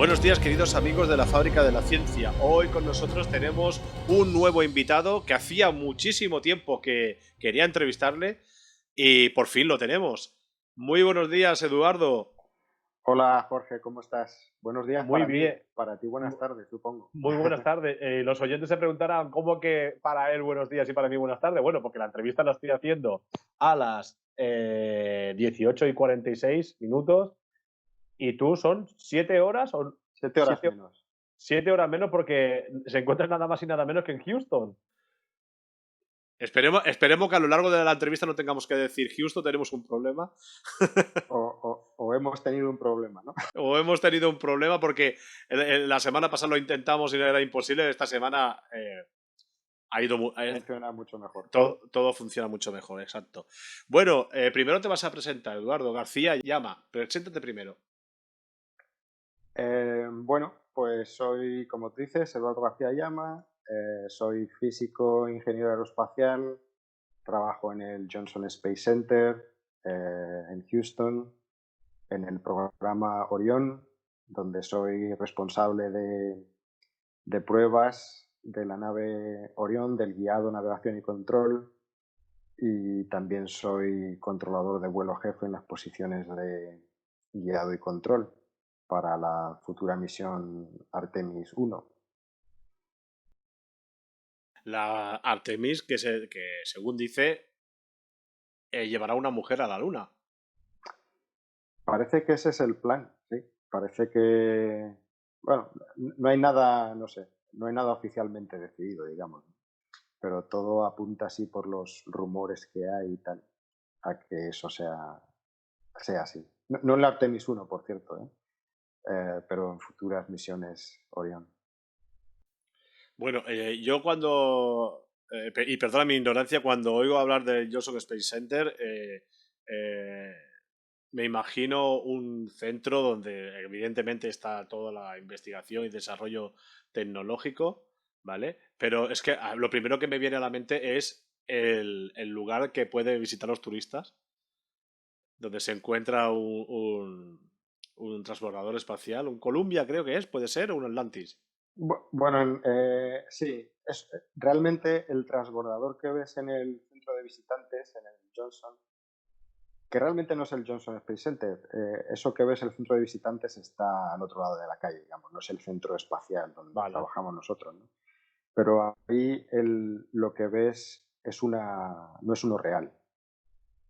Buenos días, queridos amigos de la Fábrica de la Ciencia. Hoy con nosotros tenemos un nuevo invitado que hacía muchísimo tiempo que quería entrevistarle y por fin lo tenemos. Muy buenos días, Eduardo. Hola Jorge, ¿cómo estás? Buenos días Muy bien. para ti buenas tardes, supongo. Muy buenas tardes. Los oyentes se preguntarán cómo que para él buenos días y para mí buenas tardes. Bueno, porque la entrevista la estoy haciendo a las 18:46 y tú son 7 horas o 7 horas siete, menos. 7 horas menos porque se encuentra nada más y nada menos que en Houston. Esperemos que a lo largo de la entrevista no tengamos que decir Houston, tenemos un problema. O hemos tenido un problema, ¿no? O hemos tenido un problema porque la semana pasada lo intentamos y era imposible. Esta semana ha ido Funciona mucho mejor. todo funciona mucho mejor, exacto. Bueno, primero te vas a presentar, Eduardo García Llama. Preséntate primero. Bueno, pues soy, como tú dices, Eduardo García Llama, soy físico, ingeniero aeroespacial, trabajo en el Johnson Space Center en Houston, en el programa Orión, donde soy responsable de pruebas de la nave Orión, del guiado, navegación y control, y también soy controlador de vuelo jefe en las posiciones de guiado y control para la futura misión Artemis 1. La Artemis, que según dice, llevará una mujer a la luna. Parece que ese es el plan, sí. Parece que, bueno, no hay nada, no sé, no hay nada oficialmente decidido, digamos, pero todo apunta así por los rumores que hay y tal, a que eso sea así. No en la Artemis 1, por cierto, pero en futuras misiones Orión. Bueno, yo cuando, y perdona mi ignorancia, cuando oigo hablar del Johnson Space Center, eh, me imagino un centro donde evidentemente está toda la investigación y desarrollo tecnológico, ¿vale? Pero es que lo primero que me viene a la mente es el lugar que puede visitar los turistas, donde se encuentra un transbordador espacial, un Columbia creo que es, puede ser, o un Atlantis. Bueno, sí, realmente el transbordador que ves en el centro de visitantes, en el Johnson, que realmente no es el Johnson Space Center, eso que ves el centro de visitantes está al otro lado de la calle, digamos, no es el centro espacial donde Vale. trabajamos nosotros, ¿no? Pero ahí lo que ves no es uno real.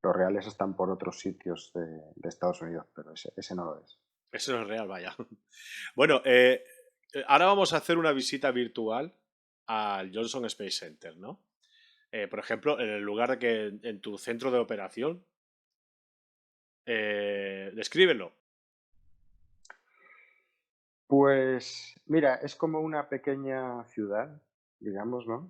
Los reales están por otros sitios de Estados Unidos, pero ese no lo es. Eso no es real, vaya. Bueno, ahora vamos a hacer una visita virtual al Johnson Space Center, ¿no? Por ejemplo, en el lugar de que en tu centro de operación, descríbelo. Pues mira, es como una pequeña ciudad, digamos, ¿no?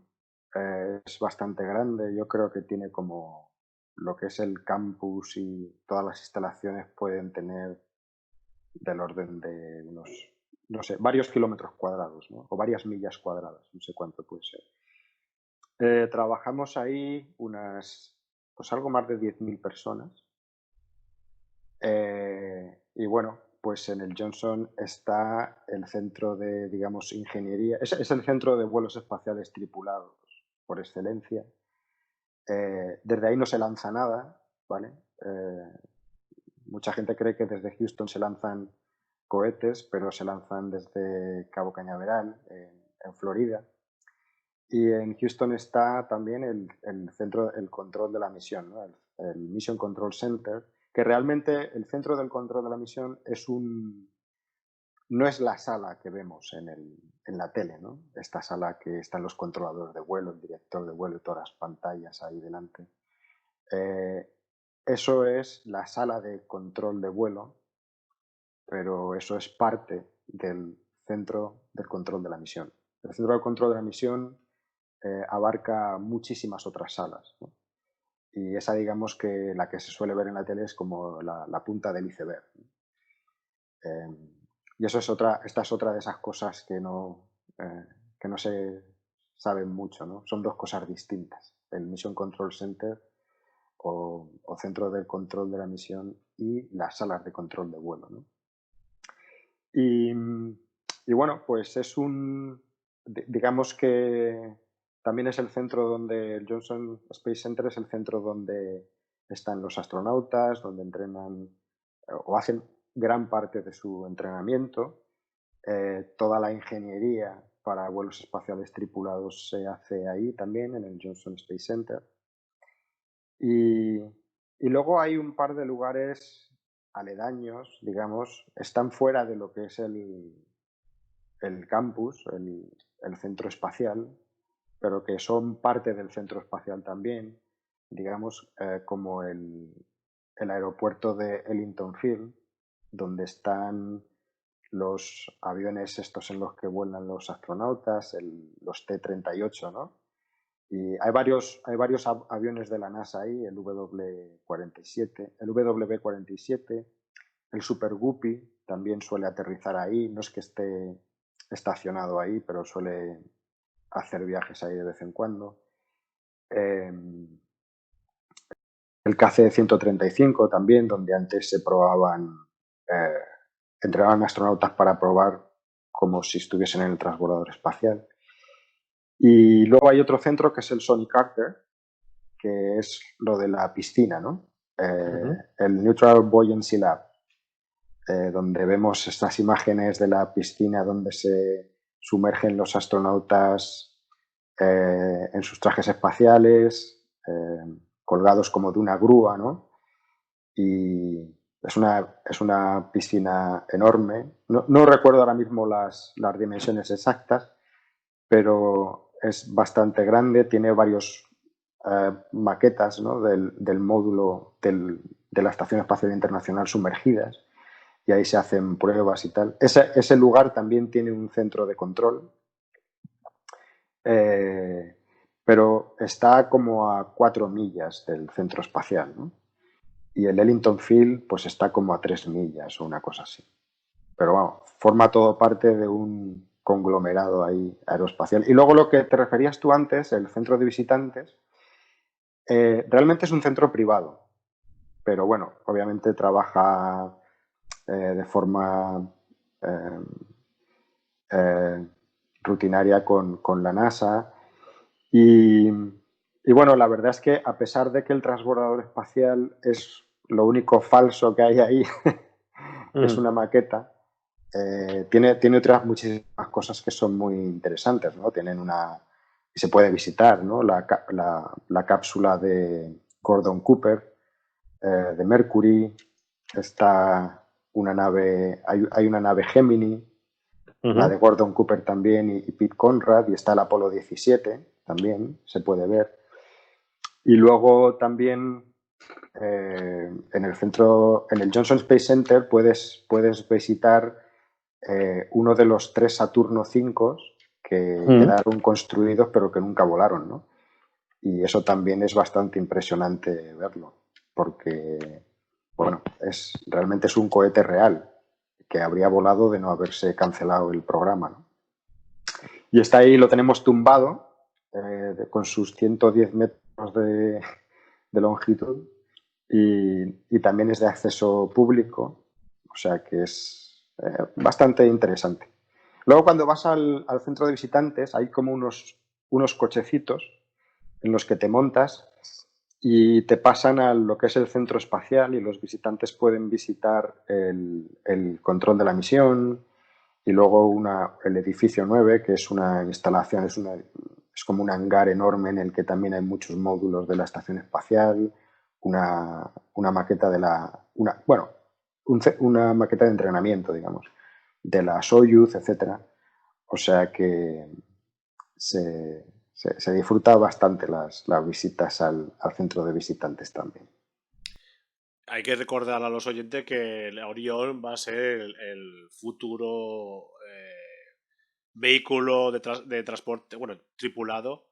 Es bastante grande, yo creo que tiene como lo que es el campus y todas las instalaciones pueden tener del orden de unos, no sé, varios kilómetros cuadrados, ¿no? O varias millas cuadradas, no sé cuánto puede ser. Trabajamos ahí pues algo más de 10.000 personas. Y bueno, pues en el Johnson está el centro de, digamos, ingeniería. Es el centro de vuelos espaciales tripulados por excelencia. Desde ahí no se lanza nada, ¿vale? Mucha gente cree que desde Houston se lanzan cohetes, pero se lanzan desde Cabo Cañaveral, en Florida. Y en Houston está también el centro, el control de la misión, ¿no? El Mission Control Center, que realmente el centro del control de la misión no es la sala que vemos en la tele, ¿no? Esta sala que están los controladores de vuelo, el director de vuelo y todas las pantallas ahí delante. Eh, Eso es la sala de control de vuelo, pero eso es parte del centro del control de la misión. El centro de control de la misión abarca muchísimas otras salas, ¿no? Y esa, digamos que la que se suele ver en la tele es como la punta del iceberg, ¿no? Y esta es otra de esas cosas que no se saben mucho, ¿no? Son dos cosas distintas, el Mission Control Center o centro de control de la misión y las salas de control de vuelo, ¿no? Y, y bueno, pues es digamos que también es el centro donde el Johnson Space Center es el centro donde están los astronautas, donde entrenan o hacen gran parte de su entrenamiento. Toda la ingeniería para vuelos espaciales tripulados se hace ahí también, en el Johnson Space Center. Y luego hay un par de lugares aledaños, digamos, están fuera de lo que es el campus, el centro espacial, pero que son parte del centro espacial también, digamos, como el aeropuerto de Ellington Field, donde están los aviones estos en los que vuelan los astronautas, los T-38, ¿no? Y hay varios aviones de la NASA ahí, el W-47, el WB-47, el Super Guppy también suele aterrizar ahí, no es que esté estacionado ahí, pero suele hacer viajes ahí de vez en cuando. El KC-135 también, donde antes se probaban, eh, entrenaban astronautas para probar como si estuviesen en el transbordador espacial. Y luego hay otro centro que es el Sonny Carter, que es lo de la piscina, ¿no? El Neutral Buoyancy Lab, donde vemos estas imágenes de la piscina donde se sumergen los astronautas en sus trajes espaciales, colgados como de una grúa, ¿no? Y es una piscina enorme. No recuerdo ahora mismo las dimensiones exactas, pero es bastante grande, tiene varios maquetas, ¿no? del módulo de la Estación Espacial Internacional sumergidas, y ahí se hacen pruebas y tal. Ese lugar también tiene un centro de control, pero está como a 4 millas del centro espacial, ¿no? Y el Ellington Field pues está como a 3 millas o una cosa así. Pero vamos, forma todo parte de un conglomerado ahí aeroespacial. Y luego lo que te referías tú antes, el centro de visitantes, realmente es un centro privado, pero bueno, obviamente trabaja de forma eh, eh, rutinaria con la NASA. Y bueno, la verdad es que a pesar de que el transbordador espacial es lo único falso que hay ahí, es una maqueta, tiene otras muchísimas cosas que son muy interesantes, ¿no? Y se puede visitar, ¿no? La cápsula de Gordon Cooper, de Mercury, está hay una nave Gemini, la de Gordon Cooper también y Pete Conrad, y está el Apolo 17 también, se puede ver. Y luego también en el Johnson Space Center puedes visitar uno de los 3 Saturno 5 que quedaron construidos pero que nunca volaron, ¿no? Y eso también es bastante impresionante verlo, porque, bueno, realmente es un cohete real que habría volado de no haberse cancelado el programa, ¿no? Y está ahí, lo tenemos tumbado, con sus 110 metros de longitud, y también es de acceso público, o sea que es bastante interesante. Luego, cuando vas al centro de visitantes, hay como unos cochecitos en los que te montas y te pasan a lo que es el centro espacial, y los visitantes pueden visitar el control de la misión, y luego el edificio 9, que es una instalación, es como un hangar enorme en el que también hay muchos módulos de la estación espacial, una maqueta una maqueta de entrenamiento, digamos, de la Soyuz, etcétera. O sea que se disfruta bastante las visitas al centro de visitantes también. Hay que recordar a los oyentes que el Orión va a ser el futuro vehículo de transporte, bueno, tripulado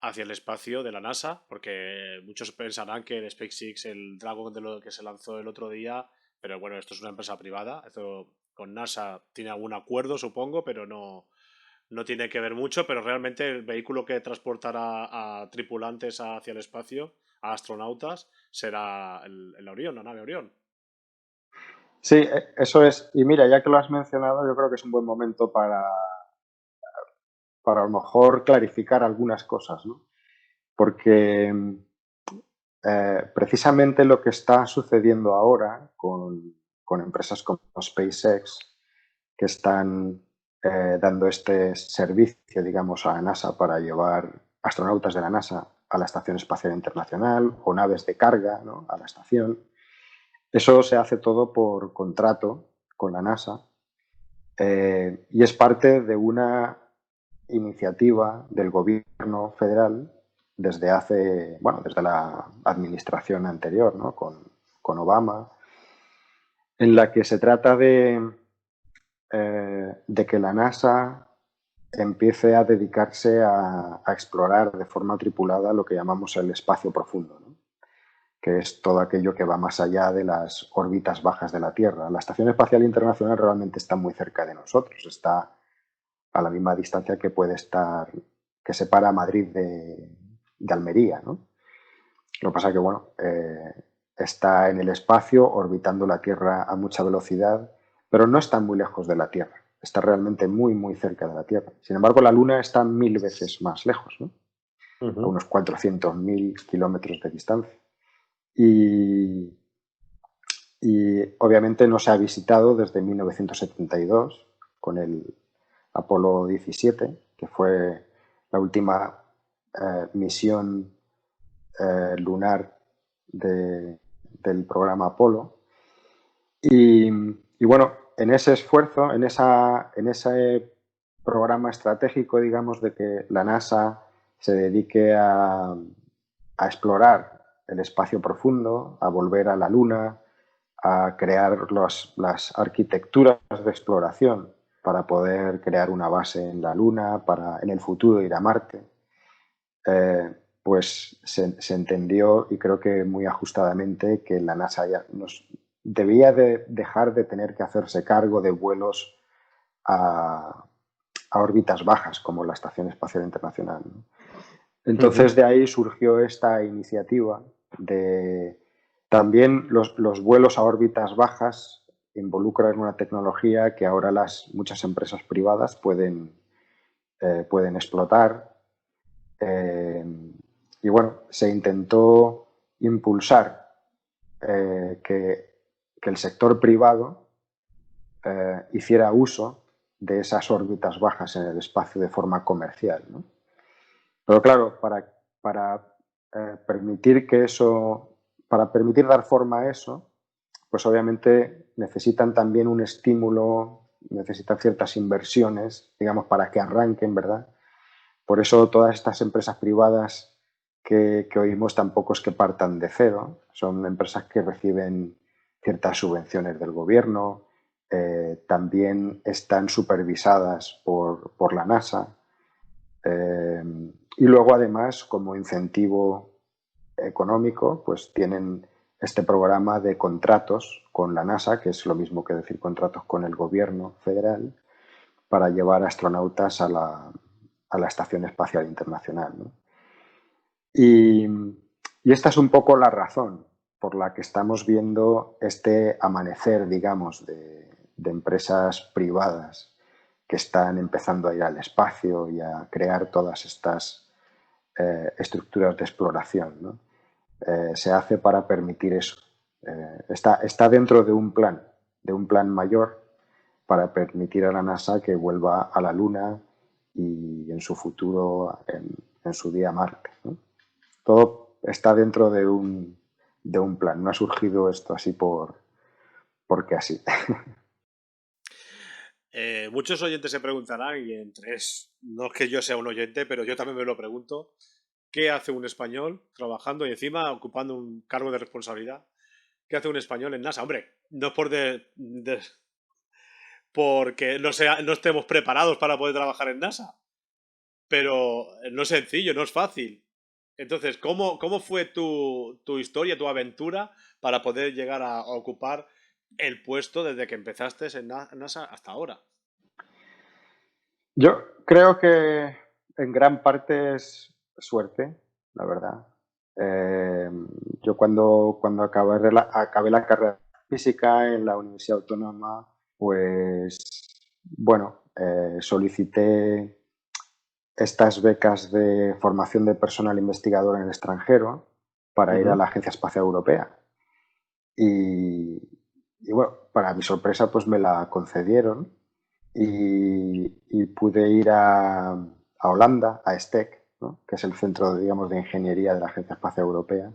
hacia el espacio de la NASA, porque muchos pensarán que el SpaceX, el Dragon de lo que se lanzó el otro día, pero bueno, esto es una empresa privada, esto con NASA tiene algún acuerdo, supongo, pero no tiene que ver mucho, pero realmente el vehículo que transportará a tripulantes hacia el espacio, a astronautas, será el Orión, la nave Orión. Sí, eso es. Y mira, ya que lo has mencionado, yo creo que es un buen momento para a lo mejor clarificar algunas cosas, ¿no? Porque precisamente lo que está sucediendo ahora con empresas como SpaceX, que están dando este servicio, digamos, a la NASA para llevar astronautas de la NASA a la Estación Espacial Internacional o naves de carga, ¿no?, a la estación. Eso se hace todo por contrato con la NASA y es parte de una iniciativa del gobierno federal desde la administración anterior, ¿no?, con Obama, en la que se trata de que la NASA empiece a dedicarse a explorar de forma tripulada lo que llamamos el espacio profundo, ¿no?, que es todo aquello que va más allá de las órbitas bajas de la Tierra. La Estación Espacial Internacional realmente está muy cerca de nosotros, está a la misma distancia que puede estar, que separa Madrid de Almería, ¿no? Lo que pasa es que, bueno, está en el espacio, orbitando la Tierra a mucha velocidad, pero no está muy lejos de la Tierra. Está realmente muy, muy cerca de la Tierra. Sin embargo, la Luna está 1000 veces más lejos, ¿no?, a unos 400.000 kilómetros de distancia. Y, y obviamente no se ha visitado desde 1972 con el Apolo 17, que fue la última misión lunar del programa Apolo. Y bueno, en ese esfuerzo, en ese programa estratégico, digamos, de que la NASA se dedique a explorar el espacio profundo, a volver a la Luna, a crear las arquitecturas de exploración para poder crear una base en la Luna, para en el futuro ir a Marte, pues se entendió, y creo que muy ajustadamente, que la NASA ya debía de dejar de tener que hacerse cargo de vuelos a órbitas bajas, como la Estación Espacial Internacional, ¿no? Entonces de ahí surgió esta iniciativa de también los vuelos a órbitas bajas involucran una tecnología que ahora muchas empresas privadas pueden explotar. Y bueno, se intentó impulsar que el sector privado hiciera uso de esas órbitas bajas en el espacio de forma comercial, ¿no? Pero claro, para permitir para permitir dar forma a eso, pues obviamente necesitan también un estímulo, necesitan ciertas inversiones, digamos, para que arranquen, ¿verdad? Por eso todas estas empresas privadas que oímos tampoco es que partan de cero, son empresas que reciben ciertas subvenciones del gobierno, también están supervisadas por la NASA. Y luego, además, como incentivo económico, pues tienen este programa de contratos con la NASA, que es lo mismo que decir contratos con el gobierno federal, para llevar astronautas a la Estación Espacial Internacional, ¿no? Y esta es un poco la razón por la que estamos viendo este amanecer, digamos, de empresas privadas que están empezando a ir al espacio y a crear todas estas estructuras de exploración, ¿no? Se hace para permitir eso. Está dentro de un plan mayor para permitir a la NASA que vuelva a la Luna y en su futuro, en su día a Marte, ¿no? Todo está dentro de un plan. No ha surgido esto así porque así. Muchos oyentes se preguntarán, y no es que yo sea un oyente, pero yo también me lo pregunto, ¿qué hace un español trabajando y encima ocupando un cargo de responsabilidad? ¿Qué hace un español en NASA? Hombre, no es porque no estemos preparados para poder trabajar en NASA, pero no es sencillo, no es fácil. Entonces, ¿cómo fue tu historia, tu aventura para poder llegar a ocupar el puesto desde que empezaste en NASA hasta ahora? Yo creo que en gran parte es suerte, la verdad. Yo cuando acabé la carrera física en la Universidad Autónoma, pues bueno, solicité estas becas de formación de personal investigador en el extranjero para ir a la Agencia Espacial Europea. Y, y bueno, para mi sorpresa, pues me la concedieron y pude ir a Holanda, a STEC, ¿no? Que es el centro, digamos, de ingeniería de la Agencia Espacial Europea,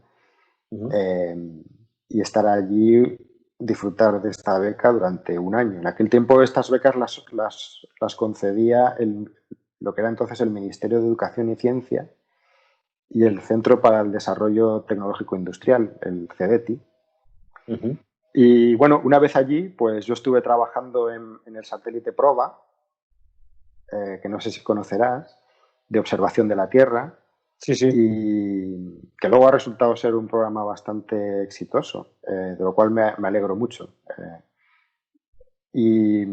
y estar allí, disfrutar de esta beca durante un año. En aquel tiempo estas becas las concedía lo que era entonces el Ministerio de Educación y Ciencia y el Centro para el Desarrollo Tecnológico Industrial, el CEDETI. Y bueno, una vez allí, pues yo estuve trabajando en el satélite PROBA, que no sé si conocerás, de observación de la Tierra. Sí, sí. Y que luego ha resultado ser un programa bastante exitoso, de lo cual me alegro mucho. Y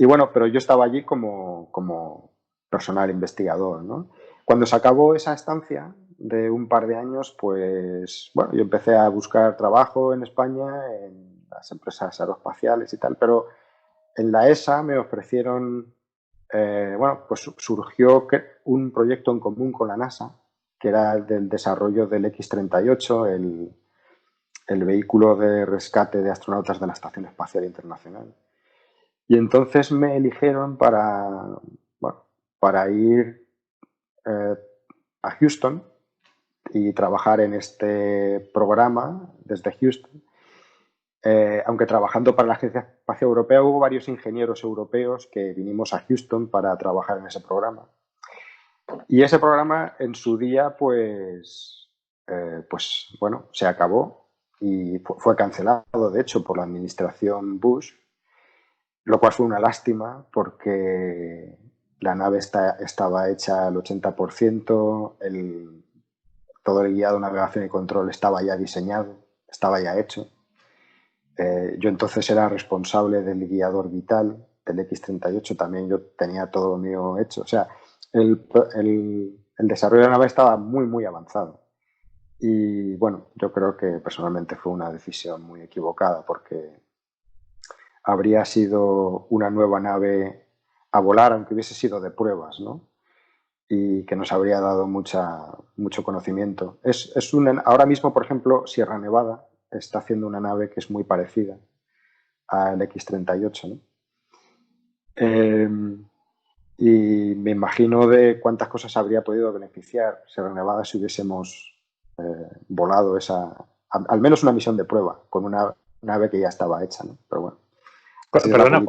bueno, pero yo estaba allí como personal investigador, ¿no? Cuando se acabó esa estancia de un par de años, pues bueno, yo empecé a buscar trabajo en España, en las empresas aeroespaciales y tal, pero en la ESA me ofrecieron, bueno, pues surgió un proyecto en común con la NASA, que era el del desarrollo del X-38, el vehículo de rescate de astronautas de la Estación Espacial Internacional. Y entonces me eligieron bueno, para ir a Houston y trabajar en este programa desde Houston. Aunque trabajando para la Agencia Espacial Europea hubo varios ingenieros europeos que vinimos a Houston para trabajar en ese programa. Y ese programa en su día, pues bueno, se acabó y fue cancelado, de hecho, por la administración Bush, lo cual fue una lástima porque la nave estaba hecha al 80%, todo el guiado, navegación y control estaba ya diseñado, estaba ya hecho. Yo entonces era responsable del guiador vital del X-38, también yo tenía todo lo mío hecho. O sea, el desarrollo de la nave estaba muy avanzado. Y bueno, yo creo que personalmente fue una decisión muy equivocada porque habría sido una nueva nave a volar, aunque hubiese sido de pruebas, ¿no? Y que nos habría dado mucho conocimiento. Ahora mismo, por ejemplo, Sierra Nevada está haciendo una nave que es muy parecida al X-38, ¿no? Y me imagino de cuántas cosas habría podido beneficiar Sierra Nevada si hubiésemos volado al menos una misión de prueba con una nave que ya estaba hecha, ¿no? Pero bueno. Perdona,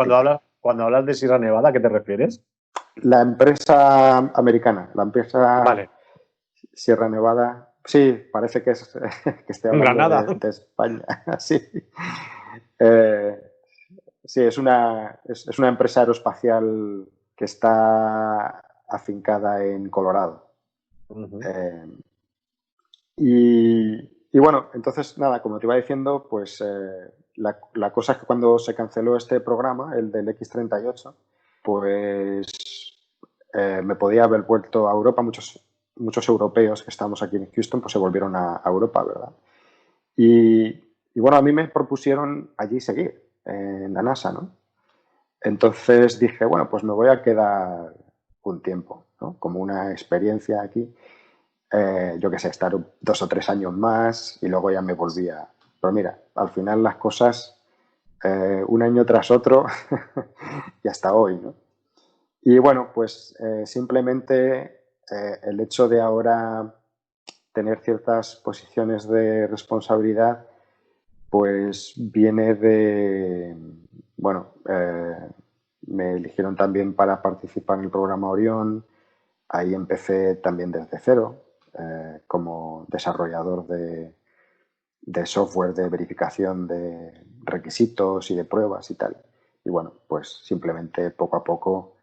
cuando hablas de Sierra Nevada, ¿a qué te refieres? La empresa americana, la empresa Vale. Sierra Nevada. Sí, parece que esté hablando de España. Sí. Sí, es una empresa aeroespacial que está afincada en Colorado. Y bueno, entonces nada, como te iba diciendo, pues la cosa es que cuando se canceló este programa, el del X-38, pues me podía haber vuelto a Europa. Muchos europeos que estamos aquí en Houston pues se volvieron a Europa, ¿verdad? Y bueno, a mí me propusieron allí seguir, en la NASA, ¿no? Entonces dije, bueno, pues me voy a quedar un tiempo, ¿no? Como una experiencia aquí. Yo qué sé, estar 2 o 3 años más y luego ya me volvía. Pero mira, al final las cosas, un año tras otro y hasta hoy, ¿no? Y bueno, pues simplemente el hecho de ahora tener ciertas posiciones de responsabilidad, pues viene de, bueno, me eligieron también para participar en el programa Orión. Ahí empecé también desde cero, como desarrollador de software de verificación de requisitos y de pruebas y tal. Y bueno, pues simplemente poco a poco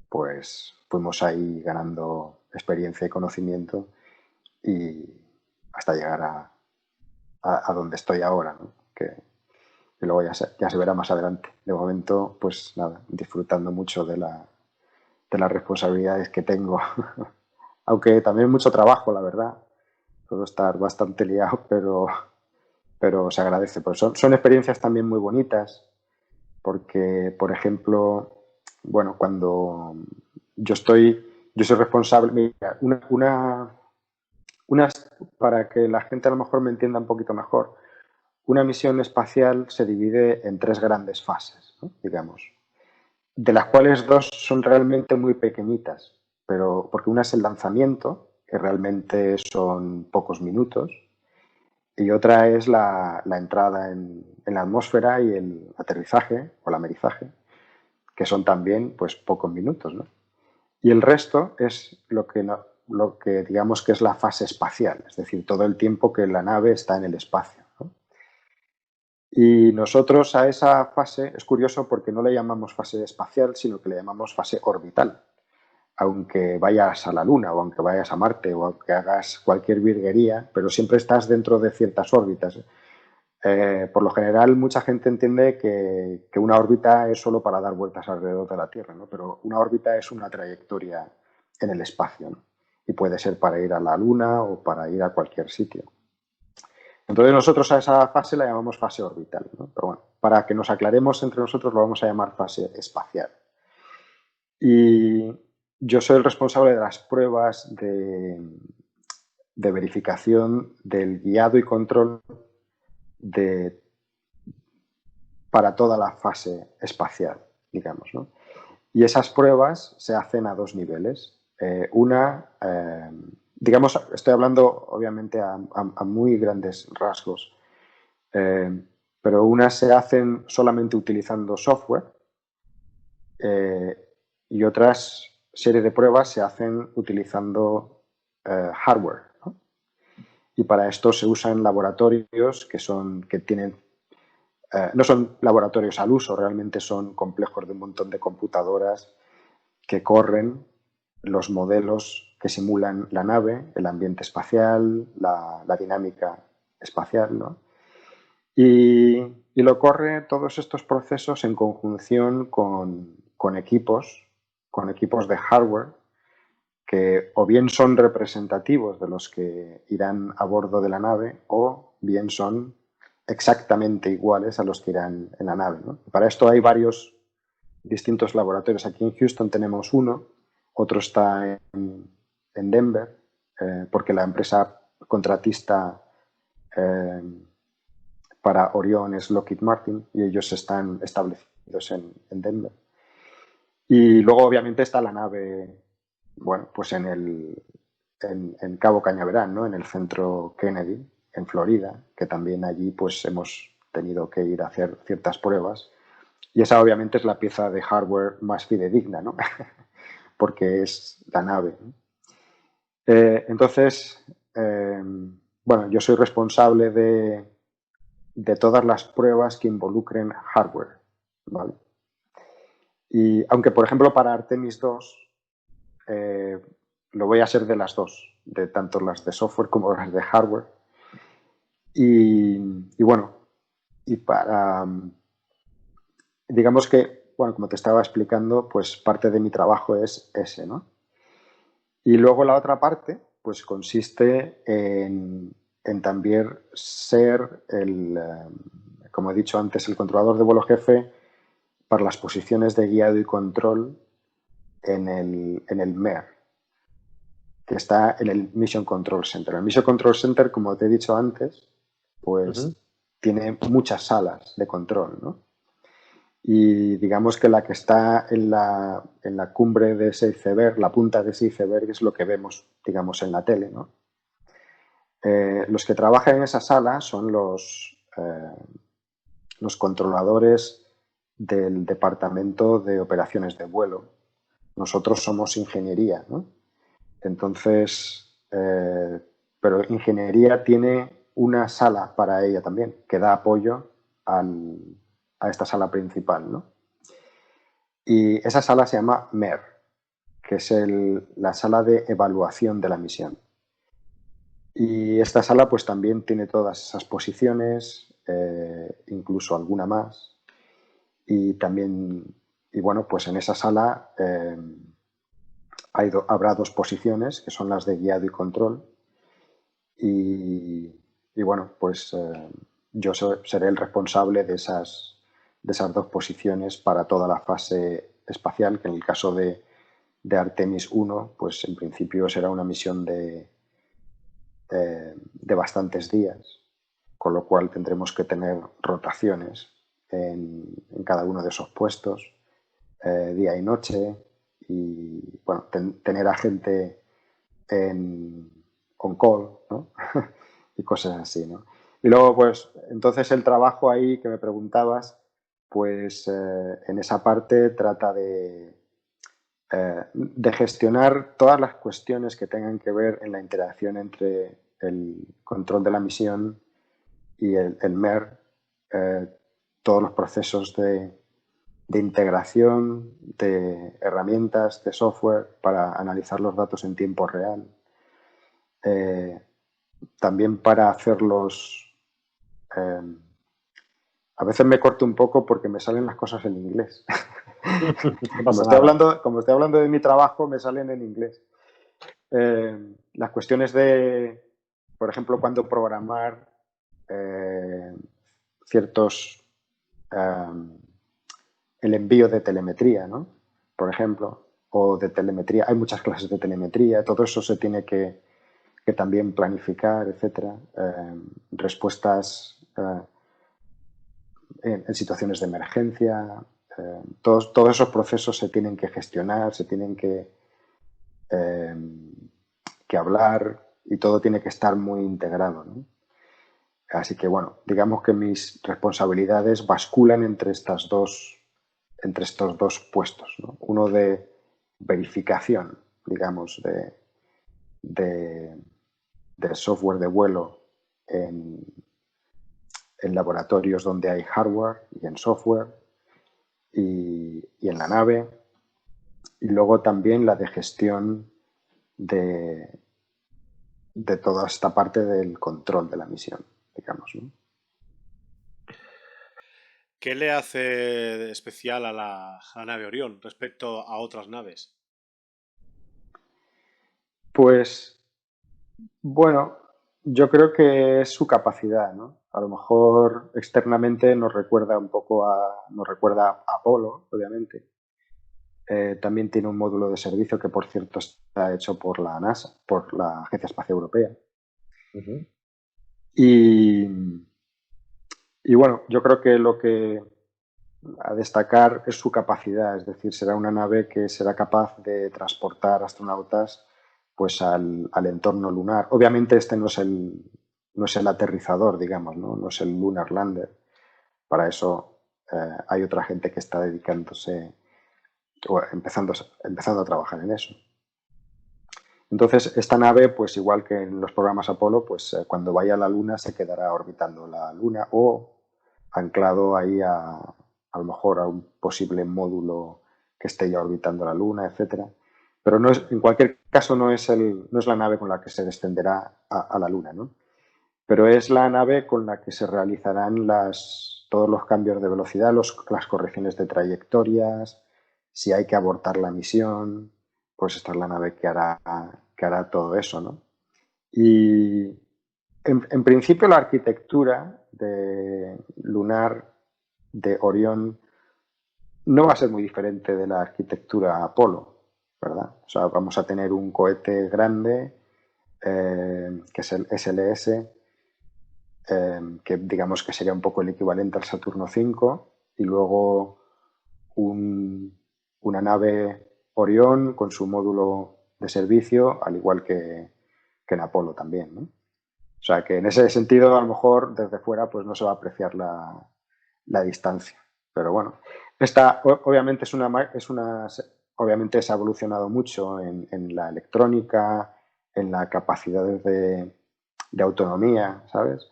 pues fuimos ahí ganando experiencia y conocimiento y hasta llegar a donde estoy ahora, ¿no? Que luego ya se verá más adelante. De momento, pues nada, disfrutando mucho de las responsabilidades que tengo. Aunque también mucho trabajo, la verdad. Puedo estar bastante liado, pero pero se agradece. Pero son experiencias también muy bonitas porque, por ejemplo, bueno, cuando yo soy responsable, mira, para que la gente a lo mejor me entienda un poquito mejor, una misión espacial se divide en 3 grandes fases, ¿no? Digamos, de las cuales 2 son realmente muy pequeñitas, pero porque una es el lanzamiento, que realmente son pocos minutos, y otra es la entrada en la atmósfera y el aterrizaje o el amerizaje, que son también pues pocos minutos, ¿no? Y el resto es lo que digamos que es la fase espacial, es decir, todo el tiempo que la nave está en el espacio, ¿no? Y nosotros a esa fase, es curioso porque no le llamamos fase espacial, sino que le llamamos fase orbital. Aunque vayas a la Luna o aunque vayas a Marte o aunque hagas cualquier virguería, pero siempre estás dentro de ciertas órbitas. Por lo general, mucha gente entiende que una órbita es solo para dar vueltas alrededor de la Tierra, ¿no? Pero una órbita es una trayectoria en el espacio, ¿no? Y puede ser para ir a la Luna o para ir a cualquier sitio. Entonces nosotros a esa fase la llamamos fase orbital, ¿no? Pero bueno, para que nos aclaremos entre nosotros lo vamos a llamar fase espacial. Y yo soy el responsable de las pruebas de verificación del guiado y control para toda la fase espacial, digamos, ¿no? Y esas pruebas se hacen a 2 niveles. Digamos, estoy hablando obviamente a muy grandes rasgos, pero unas se hacen solamente utilizando software y otras serie de pruebas se hacen utilizando hardware, ¿no? Y para esto se usan laboratorios que tienen no son laboratorios al uso, realmente son complejos de un montón de computadoras que corren los modelos que simulan la nave, el ambiente espacial, la dinámica espacial, ¿no? Y lo corre todos estos procesos en conjunción con equipos de hardware que o bien son representativos de los que irán a bordo de la nave o bien son exactamente iguales a los que irán en la nave, ¿no? Para esto hay varios distintos laboratorios. Aquí en Houston tenemos uno, otro está en Denver, porque la empresa contratista para Orion es Lockheed Martin y ellos están establecidos en Denver. Y luego obviamente está la nave, bueno, pues en Cabo Cañaveral, ¿no? En el centro Kennedy, en Florida, que también allí pues hemos tenido que ir a hacer ciertas pruebas. Y esa obviamente es la pieza de hardware más fidedigna, ¿no? Porque es la nave, ¿no? Entonces, bueno, yo soy responsable de todas las pruebas que involucren hardware, ¿vale? Y aunque, por ejemplo, para Artemis 2 lo voy a hacer de las dos, de tanto las de software como las de hardware. Y bueno, y para, digamos que, bueno, como te estaba explicando, pues parte de mi trabajo es ese, ¿no? Y luego la otra parte, pues consiste en también ser como he dicho antes, el controlador de vuelo jefe para las posiciones de guiado y control en el MER, que está en el Mission Control Center. El Mission Control Center, como te he dicho antes, pues tiene muchas salas de control, ¿no? Y digamos que la que está en la cumbre de ese iceberg, la punta de ese iceberg, es lo que vemos, digamos, en la tele, ¿no? Los que trabajan en esa sala son los controladores del Departamento de Operaciones de Vuelo. Nosotros somos ingeniería, ¿no? Entonces, pero ingeniería tiene una sala para ella también, que da apoyo a esta sala principal, ¿no? Y esa sala se llama MER, que es la sala de evaluación de la misión. Y esta sala pues también tiene todas esas posiciones, incluso alguna más. Y también, y bueno, pues en esa sala habrá 2 posiciones, que son las de guiado y control. Y bueno, pues yo seré el responsable de esas dos posiciones para toda la fase espacial, que en el caso de Artemis 1, pues en principio será una misión de bastantes días, con lo cual tendremos que tener rotaciones en cada uno de esos puestos, día y noche, y bueno, tener a gente on call, ¿no? Y cosas así, ¿no? Y luego, pues, entonces el trabajo ahí que me preguntabas, pues en esa parte trata de gestionar todas las cuestiones que tengan que ver en la interacción entre el control de la misión y el MER, eh, todos los procesos de integración de herramientas de software para analizar los datos en tiempo real, también para hacerlos. A veces me corto un poco porque me salen las cosas en inglés. No pasa nada. Como estoy hablando de mi trabajo, me salen en inglés. Las cuestiones de, por ejemplo, cuando programar ciertos, el envío de telemetría, ¿no? Por ejemplo, o de telemetría. Hay muchas clases de telemetría, todo eso se tiene que también planificar, etcétera. Respuestas en situaciones de emergencia. Todos esos procesos se tienen que gestionar, se tienen que hablar y todo tiene que estar muy integrado, ¿no? Así que bueno, digamos que mis responsabilidades basculan entre estos dos puestos, ¿no? Uno de verificación, digamos, de software de vuelo en laboratorios donde hay hardware y en software y en la nave, y luego también la de gestión de, de toda esta parte del control de la misión, digamos, ¿no? ¿Qué le hace de especial a la nave Orión respecto a otras naves? Pues bueno, yo creo que es su capacidad, ¿no? A lo mejor externamente nos recuerda un poco nos recuerda a Apolo, obviamente. También tiene un módulo de servicio que, por cierto, está hecho por la NASA, por la Agencia Espacial Europea. Uh-huh. Y, y bueno, yo creo que lo que a destacar es su capacidad, es decir, será una nave que será capaz de transportar astronautas pues al entorno lunar. Obviamente este no es el aterrizador, digamos, ¿no? No es el Lunar Lander. Para eso hay otra gente que está dedicándose o empezando a trabajar en eso. Entonces, esta nave, pues igual que en los programas Apolo, pues cuando vaya a la Luna se quedará orbitando la Luna o anclado ahí a lo mejor a un posible módulo que esté ya orbitando la Luna, etcétera. Pero no es, en cualquier caso no es la nave con la que se descenderá a la Luna, ¿no? Pero es la nave con la que se realizarán todos los cambios de velocidad, las correcciones de trayectorias, si hay que abortar la misión, pues esta es la nave que hará todo eso, ¿no? Y en principio la arquitectura lunar de Orión no va a ser muy diferente de la arquitectura Apolo, ¿verdad? O sea, vamos a tener un cohete grande, que es el SLS, que digamos que sería un poco el equivalente al Saturno V, y luego una nave Orión con su módulo de servicio, al igual que en Apolo también, ¿no? O sea que en ese sentido, a lo mejor desde fuera pues no se va a apreciar la distancia. Pero bueno, esta obviamente obviamente se ha evolucionado mucho en la electrónica, en la capacidad de autonomía, ¿sabes?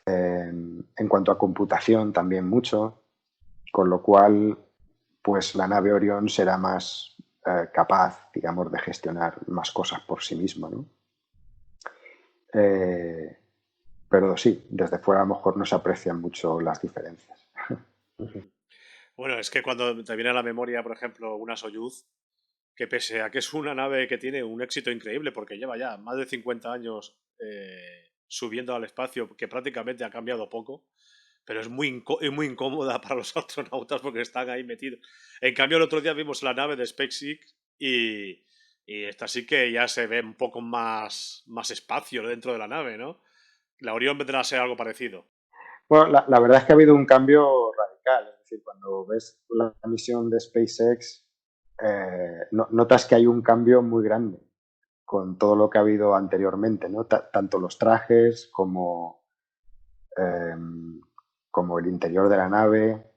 En cuanto a computación también mucho, con lo cual pues la nave Orión será más capaz, digamos, de gestionar más cosas por sí misma, ¿no? Pero sí, desde fuera a lo mejor no se aprecian mucho las diferencias. Uh-huh. Bueno, es que cuando te viene a la memoria, por ejemplo, una Soyuz, que pese a que es una nave que tiene un éxito increíble, porque lleva ya más de 50 años subiendo al espacio, que prácticamente ha cambiado poco, pero es es muy incómoda para los astronautas porque están ahí metidos. En cambio, el otro día vimos la nave de SpaceX y esta sí que ya se ve un poco más espacio dentro de la nave, ¿no? La Orión vendrá a ser algo parecido. Bueno, la verdad es que ha habido un cambio radical. Es decir, cuando ves la misión de SpaceX, notas que hay un cambio muy grande con todo lo que ha habido anteriormente, ¿no? Tanto los trajes eh, como el interior de la nave,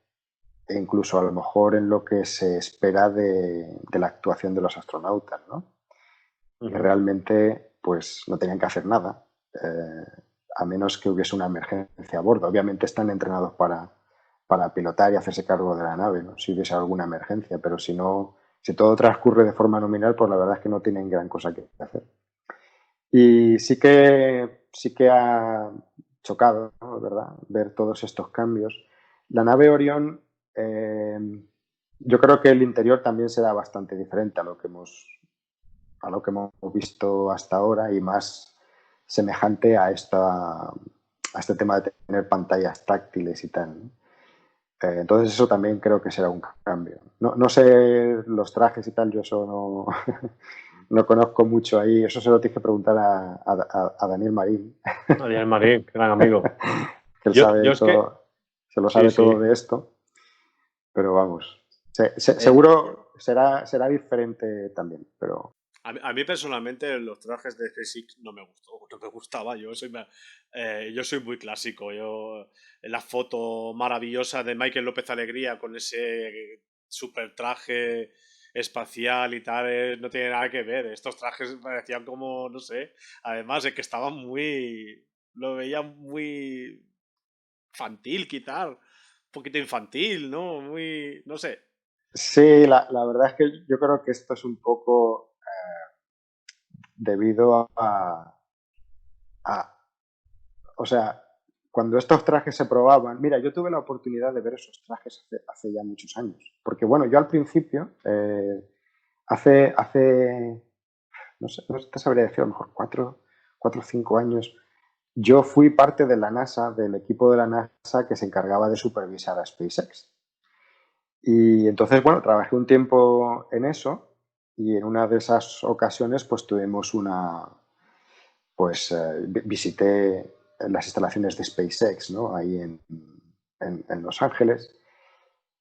e incluso a lo mejor en lo que se espera de la actuación de los astronautas, ¿no? Y realmente, pues no tenían que hacer nada, a menos que hubiese una emergencia a bordo. Obviamente están entrenados para pilotar y hacerse cargo de la nave, ¿no? Si hubiese alguna emergencia, pero si no, si todo transcurre de forma nominal, pues la verdad es que no tienen gran cosa que hacer. Y sí que ha chocado, ¿no? ¿Verdad? Ver todos estos cambios. La nave Orión, yo creo que el interior también será bastante diferente a lo que hemos visto hasta ahora y más semejante a este tema de tener pantallas táctiles y tal, ¿no? Entonces eso también creo que será un cambio. No sé los trajes y tal, yo eso no, no conozco mucho ahí. Eso se lo tienes que preguntar a Daniel Marín, Daniel Marín, gran amigo. que él Yo sabe es que, todo, se lo sí, sabe todo sí. de esto. Pero vamos, En- seguro será diferente también. Pero A mí personalmente los trajes de SpaceX no me gustó, no me gustaba. Yo soy muy clásico. La foto maravillosa de Michael López Alegría con ese super traje espacial y tal, no tiene nada que ver. Estos trajes parecían como, no sé, además de que estaban lo veía muy infantil, quitar, un poquito infantil, ¿no? Muy, no sé. sí, la verdad es que yo creo que esto es un poco debido a, o sea, cuando estos trajes se probaban, mira, yo tuve la oportunidad de ver esos trajes hace ya muchos años, porque bueno, yo al principio, hace, no te sabría decir, a lo mejor 4 o 5 años, yo fui parte de la NASA, del equipo de la NASA que se encargaba de supervisar a SpaceX. Y entonces, bueno, trabajé un tiempo en eso y en una de esas ocasiones pues tuvimos visité las instalaciones de SpaceX, ¿no? Ahí en Los Ángeles.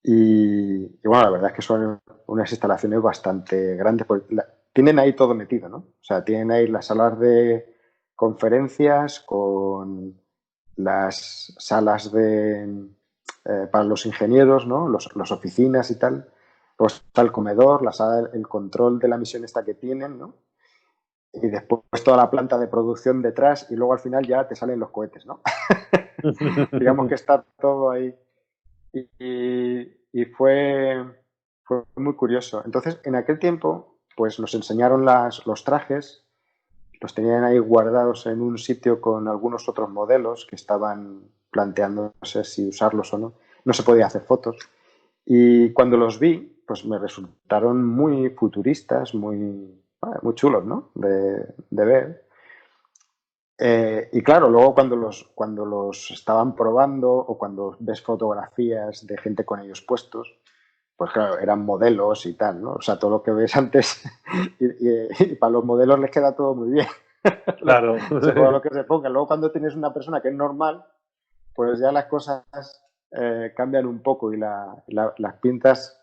Y bueno, la verdad es que son unas instalaciones bastante grandes, porque tienen ahí todo metido, ¿no? O sea, tienen ahí las salas de conferencias con las salas para los ingenieros, ¿no? Las oficinas y tal. Luego está el comedor, la sala, el control de la misión esta que tienen, ¿no? Y después toda la planta de producción detrás y luego al final ya te salen los cohetes, ¿no? Digamos que está todo ahí. Y fue muy curioso. Entonces, en aquel tiempo, pues nos enseñaron los trajes, los tenían ahí guardados en un sitio con algunos otros modelos que estaban planteándose si usarlos o no. No se podía hacer fotos. Y cuando los vi, pues me resultaron muy futuristas, muy chulos, ¿no? De ver. Y claro, luego cuando los estaban probando o cuando ves fotografías de gente con ellos puestos, pues claro, eran modelos y tal, ¿no? O sea, todo lo que ves antes y para los modelos les queda todo muy bien. Claro. Se ponga lo que se ponga. Luego cuando tienes una persona que es normal, pues ya las cosas cambian un poco y las pintas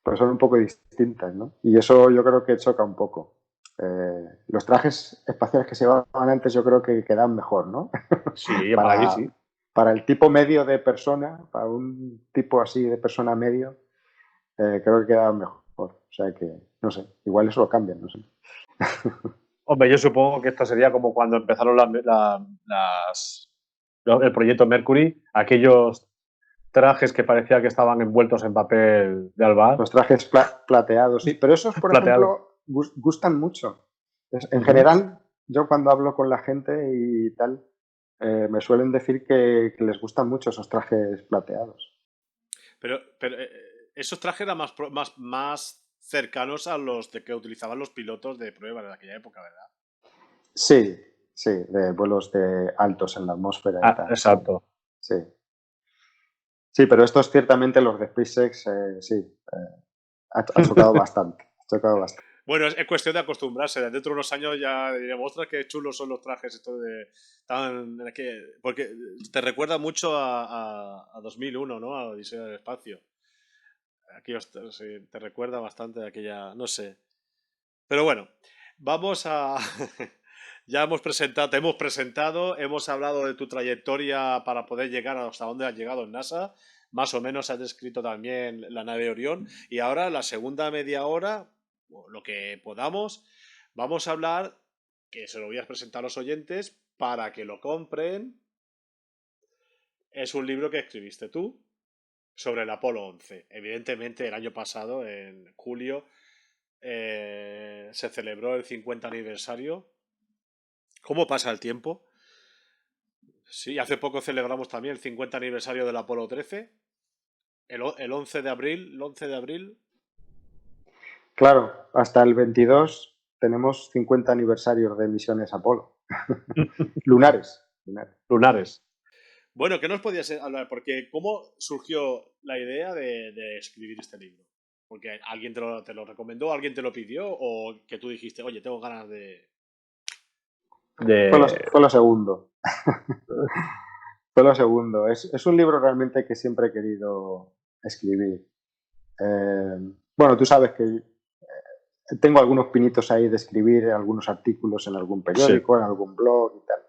pues son un poco distintas, ¿no? Y eso yo creo que choca un poco. Los trajes espaciales que se llevaban antes yo creo que quedan mejor, ¿no? Sí, para mí para, sí. para el tipo medio de persona, para un tipo así de persona medio, creo que quedaban mejor. O sea que, no sé, igual eso lo cambian, no sé. Hombre, yo supongo que esto sería como cuando empezaron el proyecto Mercury, aquellos trajes que parecía que estaban envueltos en papel de albal, Los trajes plateados, sí. Pero esos, por plateado. ejemplo, gustan mucho. En Ujú. general, yo cuando hablo con la gente y tal, me suelen decir que les gustan mucho esos trajes plateados. Pero esos trajes eran más cercanos a los de que utilizaban los pilotos de prueba de aquella época, ¿verdad? Sí, Sí, de vuelos altos en la atmósfera y tal. Exacto. Sí. Sí, pero estos ciertamente, los de SpaceX, sí, ha chocado bastante. Ha chocado bastante. Bueno, es cuestión de acostumbrarse. Dentro de unos años ya diremos, ostras, qué chulos son los trajes estos de porque te recuerda mucho a 2001, ¿no? A Odisea del Espacio. Aquí sí, te recuerda bastante a aquella, no sé. Pero bueno, vamos a ya te hemos presentado, hemos hablado de tu trayectoria para poder llegar hasta donde has llegado en NASA. Más o menos has descrito también la nave Orión. Y ahora, la segunda media hora, o lo que podamos, vamos a hablar, que se lo voy a presentar a los oyentes para que lo compren. Es un libro que escribiste tú sobre el Apolo 11. Evidentemente, el año pasado, en julio, se celebró el 50 aniversario. ¿Cómo pasa el tiempo? Sí, hace poco celebramos también el 50 aniversario del Apolo 13. El 11 de abril, el 11 de abril. Claro, hasta el 22 tenemos 50 aniversarios de misiones Apolo. Lunares. Lunares. Bueno, ¿qué nos podías hablar? Porque ¿cómo surgió la idea de escribir este libro? Porque alguien te lo recomendó, alguien te lo pidió, o que tú dijiste, oye, tengo ganas de... Fue lo segundo. Fue lo segundo. Es un libro realmente que siempre he querido escribir. Bueno, tú sabes que tengo algunos pinitos ahí de escribir algunos artículos en algún periódico, Sí. en algún blog y tal.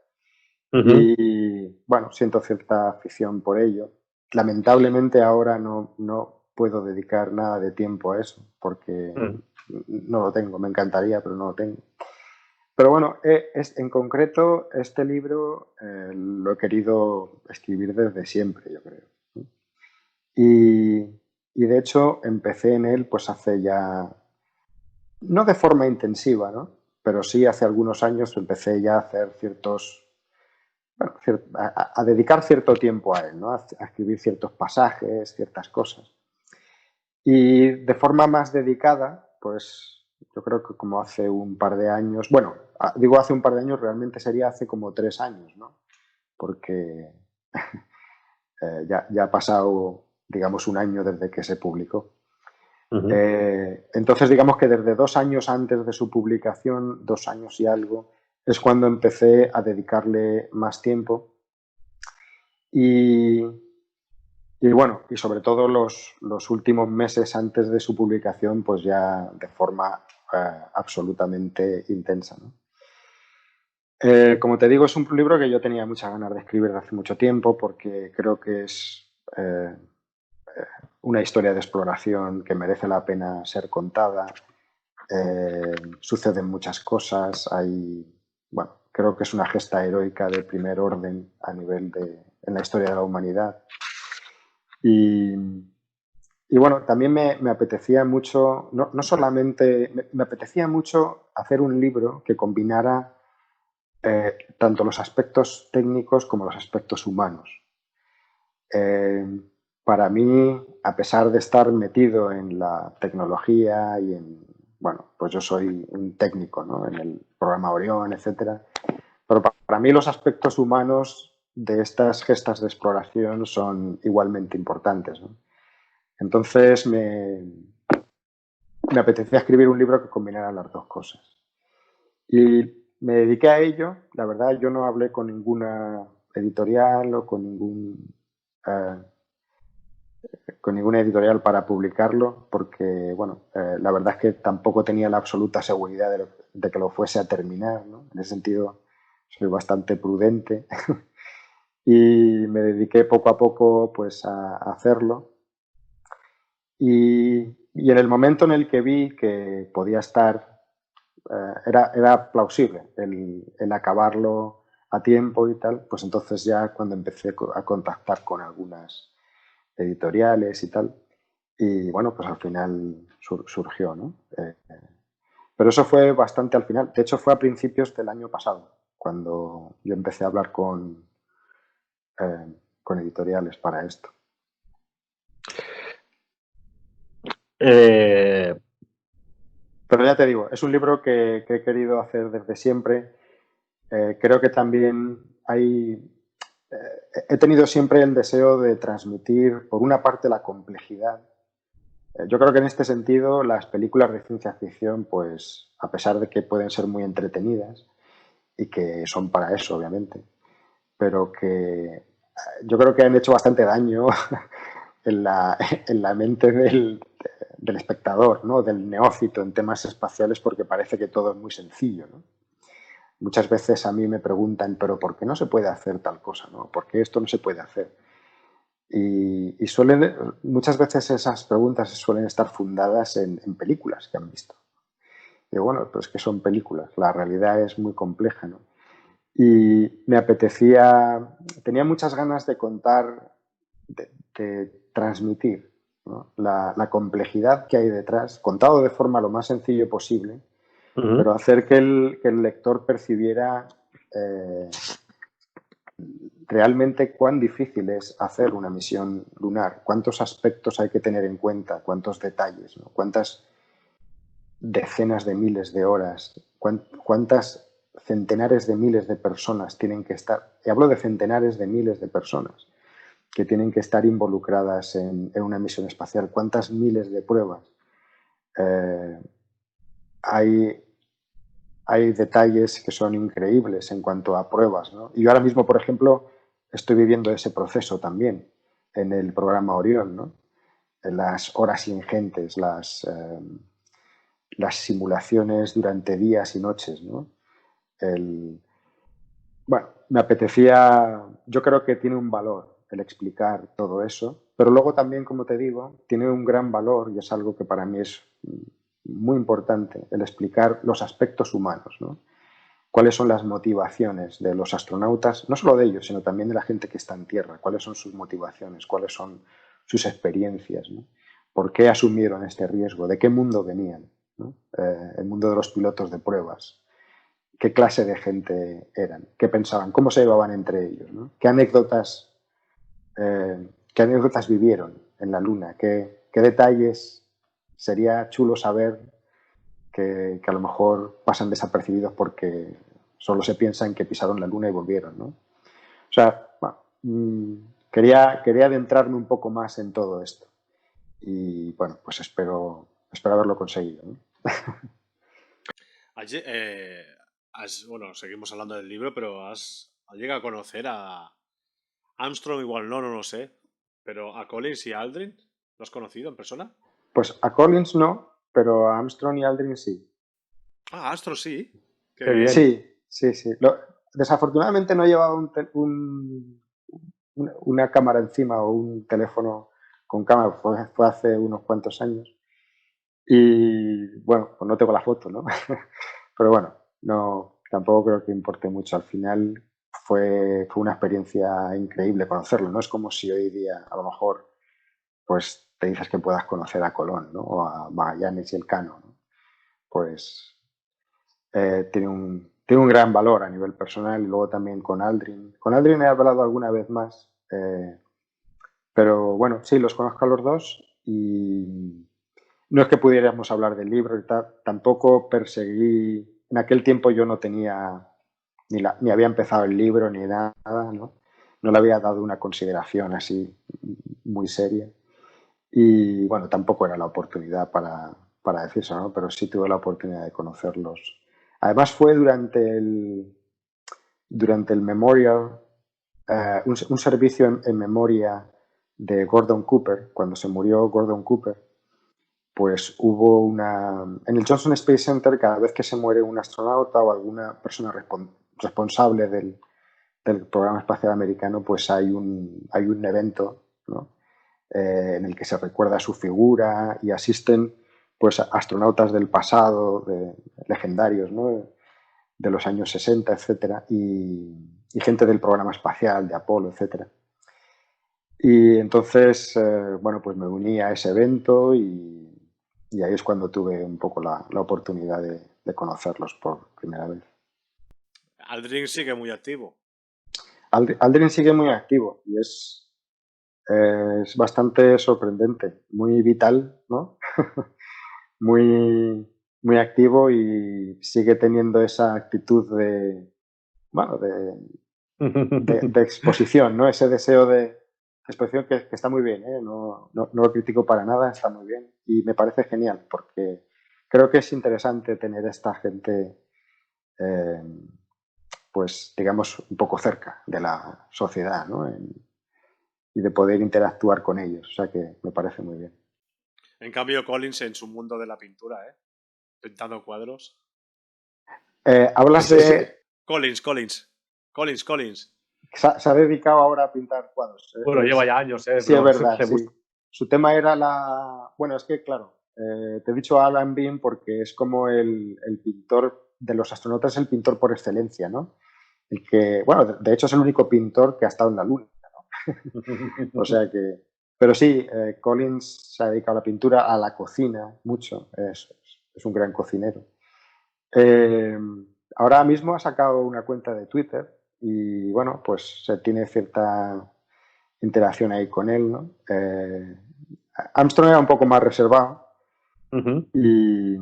Y bueno, siento cierta afición por ello. Lamentablemente ahora no puedo dedicar nada de tiempo a eso porque no lo tengo. Me encantaría, pero no lo tengo. Pero bueno, en concreto este libro lo he querido escribir desde siempre, yo creo. Y, y de hecho empecé en él pues hace ya, no de forma intensiva, ¿no? Pero sí hace algunos años empecé ya a hacer bueno, a dedicar cierto tiempo a él, ¿no? A escribir ciertos pasajes, ciertas cosas. Y de forma más dedicada, pues yo creo que como hace un par de años, bueno, digo hace un par de años, realmente sería hace como 3 años, ¿no? Porque ya ha pasado, digamos, un año desde que se publicó. Entonces, digamos que desde 2 años antes de su publicación, 2 años y algo, es cuando empecé a dedicarle más tiempo. Y bueno, y sobre todo los últimos meses antes de su publicación, pues ya de forma absolutamente intensa, ¿no? Como te digo, es un libro que yo tenía muchas ganas de escribir desde hace mucho tiempo porque creo que es una historia de exploración que merece la pena ser contada. Suceden muchas cosas. Bueno, creo que es una gesta heroica de primer orden a nivel en la historia de la humanidad. Y bueno, también me apetecía mucho, no solamente, me apetecía mucho hacer un libro que combinara tanto los aspectos técnicos como los aspectos humanos. Para mí, a pesar de estar metido en la tecnología y bueno, pues yo soy un técnico, ¿no? En el programa Orión, etcétera. Pero para mí los aspectos humanos de estas gestas de exploración son igualmente importantes, ¿no? Entonces me apetecía escribir un libro que combinara las dos cosas. Y me dediqué a ello. La verdad, yo no hablé con ninguna editorial o con ninguna editorial para publicarlo, porque, bueno, la verdad es que tampoco tenía la absoluta seguridad de que lo fuese a terminar, ¿no? En ese sentido, soy bastante prudente. Y me dediqué poco a poco pues a hacerlo. Y en el momento en el que vi que podía estar, era plausible el acabarlo a tiempo y tal, pues entonces ya cuando empecé a contactar con algunas editoriales y tal, y bueno, pues al final surgió, ¿no? Pero eso fue bastante al final, de hecho fue a principios del año pasado, cuando yo empecé a hablar con editoriales para esto. Pero ya te digo, es un libro que he querido hacer desde siempre Creo que también he tenido siempre el deseo de transmitir, por una parte, la complejidad. Yo creo que en este sentido las películas de ciencia ficción, pues a pesar de que pueden ser muy entretenidas y que son para eso, obviamente, pero que yo creo que han hecho bastante daño en en la mente del espectador, ¿no? Del neófito en temas espaciales, porque parece que todo es muy sencillo, ¿no? Muchas veces a mí me preguntan, pero ¿por qué no se puede hacer tal cosa? ¿No? ¿Por qué esto no se puede hacer? Muchas veces esas preguntas suelen estar fundadas en películas que han visto. Y bueno, pues que son películas, la realidad es muy compleja, ¿no? Y me apetecía, tenía muchas ganas de contar, de transmitir, ¿no? La complejidad que hay detrás, contado de forma lo más sencillo posible, pero hacer que el lector percibiera realmente cuán difícil es hacer una misión lunar, cuántos aspectos hay que tener en cuenta, cuántos detalles, ¿no? Cuántas decenas de miles de horas, cuántas centenares de miles de personas tienen que estar, y hablo de centenares de miles de personas que tienen que estar involucradas en una misión espacial, cuántas miles de pruebas. Hay, hay detalles que son increíbles en cuanto a pruebas, ¿no? Y yo ahora mismo, por ejemplo, estoy viviendo ese proceso también en el programa Orión, ¿no? En las horas ingentes, las simulaciones durante días y noches, ¿no? Bueno, me apetecía, yo creo que tiene un valor el explicar todo eso, pero luego también, como te digo, tiene un gran valor, y es algo que para mí es muy importante, el explicar los aspectos humanos, ¿no? Cuáles son las motivaciones de los astronautas, no solo de ellos, sino también de la gente que está en tierra, cuáles son sus motivaciones, cuáles son sus experiencias, ¿no? ¿Por qué asumieron este riesgo? ¿De qué mundo venían? ¿No? El mundo de los pilotos de pruebas. ¿Qué clase de gente eran? ¿Qué pensaban? ¿Cómo se llevaban entre ellos? ¿No? ¿Qué anécdotas vivieron en la Luna? ¿Qué detalles sería chulo saber que a lo mejor pasan desapercibidos porque solo se piensa en que pisaron la Luna y volvieron, ¿no? O sea, bueno, quería adentrarme un poco más en todo esto. Y bueno, pues espero haberlo conseguido, ¿no? Bueno, seguimos hablando del libro, pero has llegado a conocer a Armstrong, igual no lo sé, pero a Collins y a Aldrin, ¿lo has conocido en persona? Pues a Collins no, pero a Armstrong y Aldrin sí. Ah, Armstrong sí, qué Qué bien. bien. Sí. Desafortunadamente no llevaba una cámara encima o un teléfono con cámara, fue hace unos cuantos años. Y bueno, pues no tengo la foto, ¿no? Pero bueno, no, tampoco creo que importe mucho. Al final fue una experiencia increíble conocerlo. No es como si hoy día a lo mejor pues te dices que puedas conocer a Colón, ¿no? O a Magallanes y Elcano, ¿no? Pues tiene un gran valor a nivel personal, y luego también con Aldrin. Con Aldrin he hablado alguna vez más, pero bueno, sí, los conozco a los dos y no es que pudiéramos hablar del libro y tal, tampoco perseguí, en aquel tiempo yo no tenía, ni había empezado el libro ni nada, ¿no? No le había dado una consideración así muy seria. Y bueno, tampoco era la oportunidad para decirse, ¿no? Pero sí tuve la oportunidad de conocerlos. Además fue durante el memorial, un servicio en memoria de Gordon Cooper, cuando se murió Gordon Cooper, pues hubo en el Johnson Space Center, cada vez que se muere un astronauta o alguna persona responsable del programa espacial americano, pues hay un evento, ¿no? En el que se recuerda su figura y asisten pues astronautas del pasado, legendarios, ¿no? De los años 60, etcétera, y gente del programa espacial, de Apolo, etcétera. Y entonces, bueno, pues me uní a ese evento y ahí es cuando tuve un poco la oportunidad de conocerlos por primera vez. Aldrin sigue muy activo. Aldrin sigue muy activo y es bastante sorprendente, muy vital, ¿no? muy, muy activo y sigue teniendo esa actitud bueno, de exposición, ¿no? Ese deseo de exposición que está muy bien, ¿eh? No lo critico para nada, está muy bien y me parece genial porque creo que es interesante tener a esta gente, eh, pues digamos, un poco cerca de la sociedad, ¿no? Y de poder interactuar con ellos, o sea que me parece muy bien. En cambio, Collins en su mundo de la pintura, pintando cuadros. Hablas de... Collins. Se ha dedicado ahora a pintar cuadros. Bueno, lleva ya años, Sí, es pero verdad, le sí. gusta. Su tema era la... Bueno, es que, claro, te he dicho Alan Bean porque es como el pintor de los astronautas, el pintor por excelencia, ¿no? El que, bueno, de hecho es el único pintor que ha estado en la Luna, ¿no? O sea que... Pero sí, Collins se ha dedicado a la pintura, a la cocina, mucho. Es un gran cocinero. Eh, Ahora mismo ha sacado una cuenta de Twitter y, bueno, pues se tiene cierta interacción ahí con él, ¿no? Armstrong era un poco más reservado y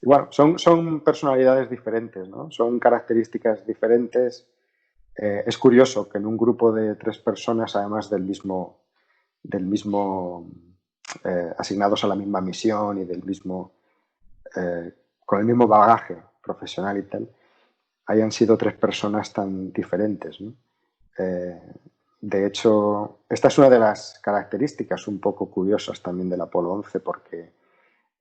bueno, son personalidades diferentes, ¿no? Son características diferentes. Es curioso que en un grupo de 3 personas, además del mismo asignados a la misma misión y con el mismo bagaje profesional y tal, hayan sido 3 personas tan diferentes, ¿no? Eh, de hecho, esta es una de las características un poco curiosas también del Apolo 11, porque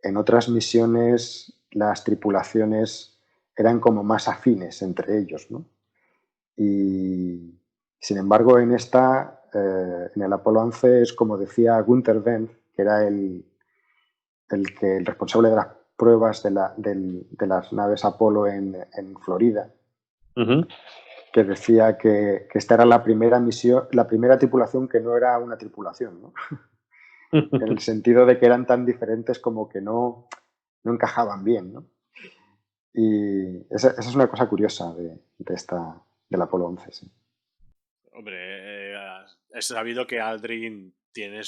en otras misiones las tripulaciones eran como más afines entre ellos, ¿no? Y sin embargo, en esta, en el Apolo 11, es como decía Gunther Wendt, que era el responsable de las pruebas de las naves Apolo en Florida, que decía que esta era la primera misión, la primera tripulación que no era una tripulación, ¿no? En el sentido de que eran tan diferentes como que no encajaban bien, ¿no? Y esa es una cosa curiosa del Apolo 11, sí. Hombre, es sabido que Aldrin tenía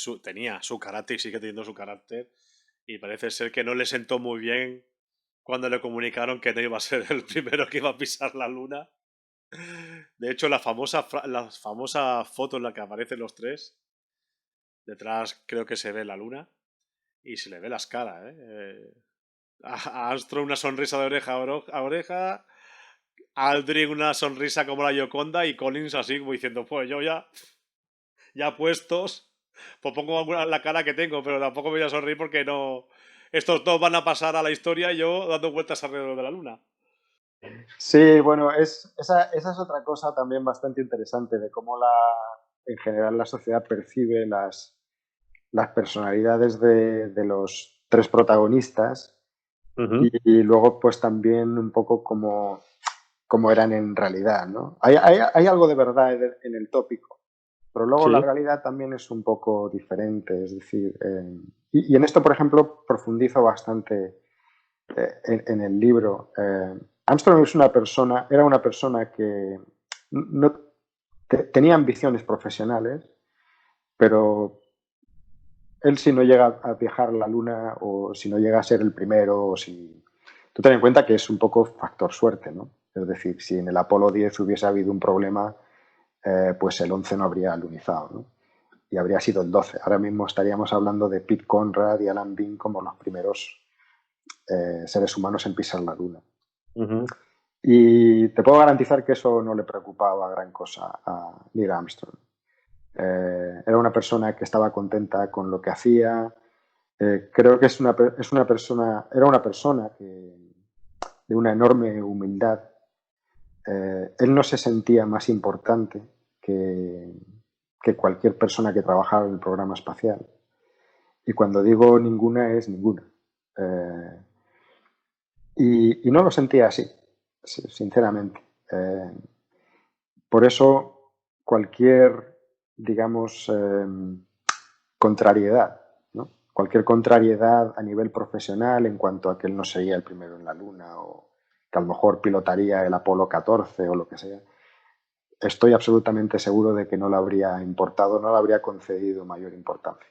su carácter y sigue teniendo su carácter. Y parece ser que no le sentó muy bien cuando le comunicaron que no iba a ser el primero que iba a pisar la luna. De hecho, la famosa foto en la que aparecen los tres, detrás creo que se ve la luna y se le ve las caras. A Armstrong una sonrisa de oreja a oreja, a Aldrin una sonrisa como la Gioconda y Collins así como diciendo, pues yo ya puestos, pues pongo la cara que tengo, pero tampoco me voy a sonreír porque no... Estos dos van a pasar a la historia y yo dando vueltas alrededor de la luna. Sí, bueno, esa es otra cosa también bastante interesante de cómo en general la sociedad percibe las personalidades de los 3 protagonistas y luego pues también un poco como eran en realidad, ¿no? Hay algo de verdad en el tópico, pero luego la realidad también es un poco diferente, es decir, y en esto, por ejemplo, profundizo bastante en el libro. Armstrong era una persona que no tenía ambiciones profesionales, pero él si no llega a viajar a la Luna o si no llega a ser el primero, o si... Tú ten en cuenta que es un poco factor suerte, ¿no? Es decir, si en el Apolo 10 hubiese habido un problema, pues el 11 no habría alunizado, ¿no? Y habría sido el 12. Ahora mismo estaríamos hablando de Pete Conrad y Alan Bean como los primeros seres humanos en pisar la Luna. Y te puedo garantizar que eso no le preocupaba gran cosa a Neil Armstrong. Era una persona que estaba contenta con lo que hacía. Creo que era una persona de una enorme humildad. Él no se sentía más importante que cualquier persona que trabajara en el programa espacial. Y cuando digo ninguna, es ninguna. Y no lo sentía así, sinceramente. Por eso cualquier, digamos, contrariedad, ¿no? Cualquier contrariedad a nivel profesional en cuanto a que él no sería el primero en la Luna o que a lo mejor pilotaría el Apolo 14 o lo que sea, estoy absolutamente seguro de que no le habría importado, no le habría concedido mayor importancia.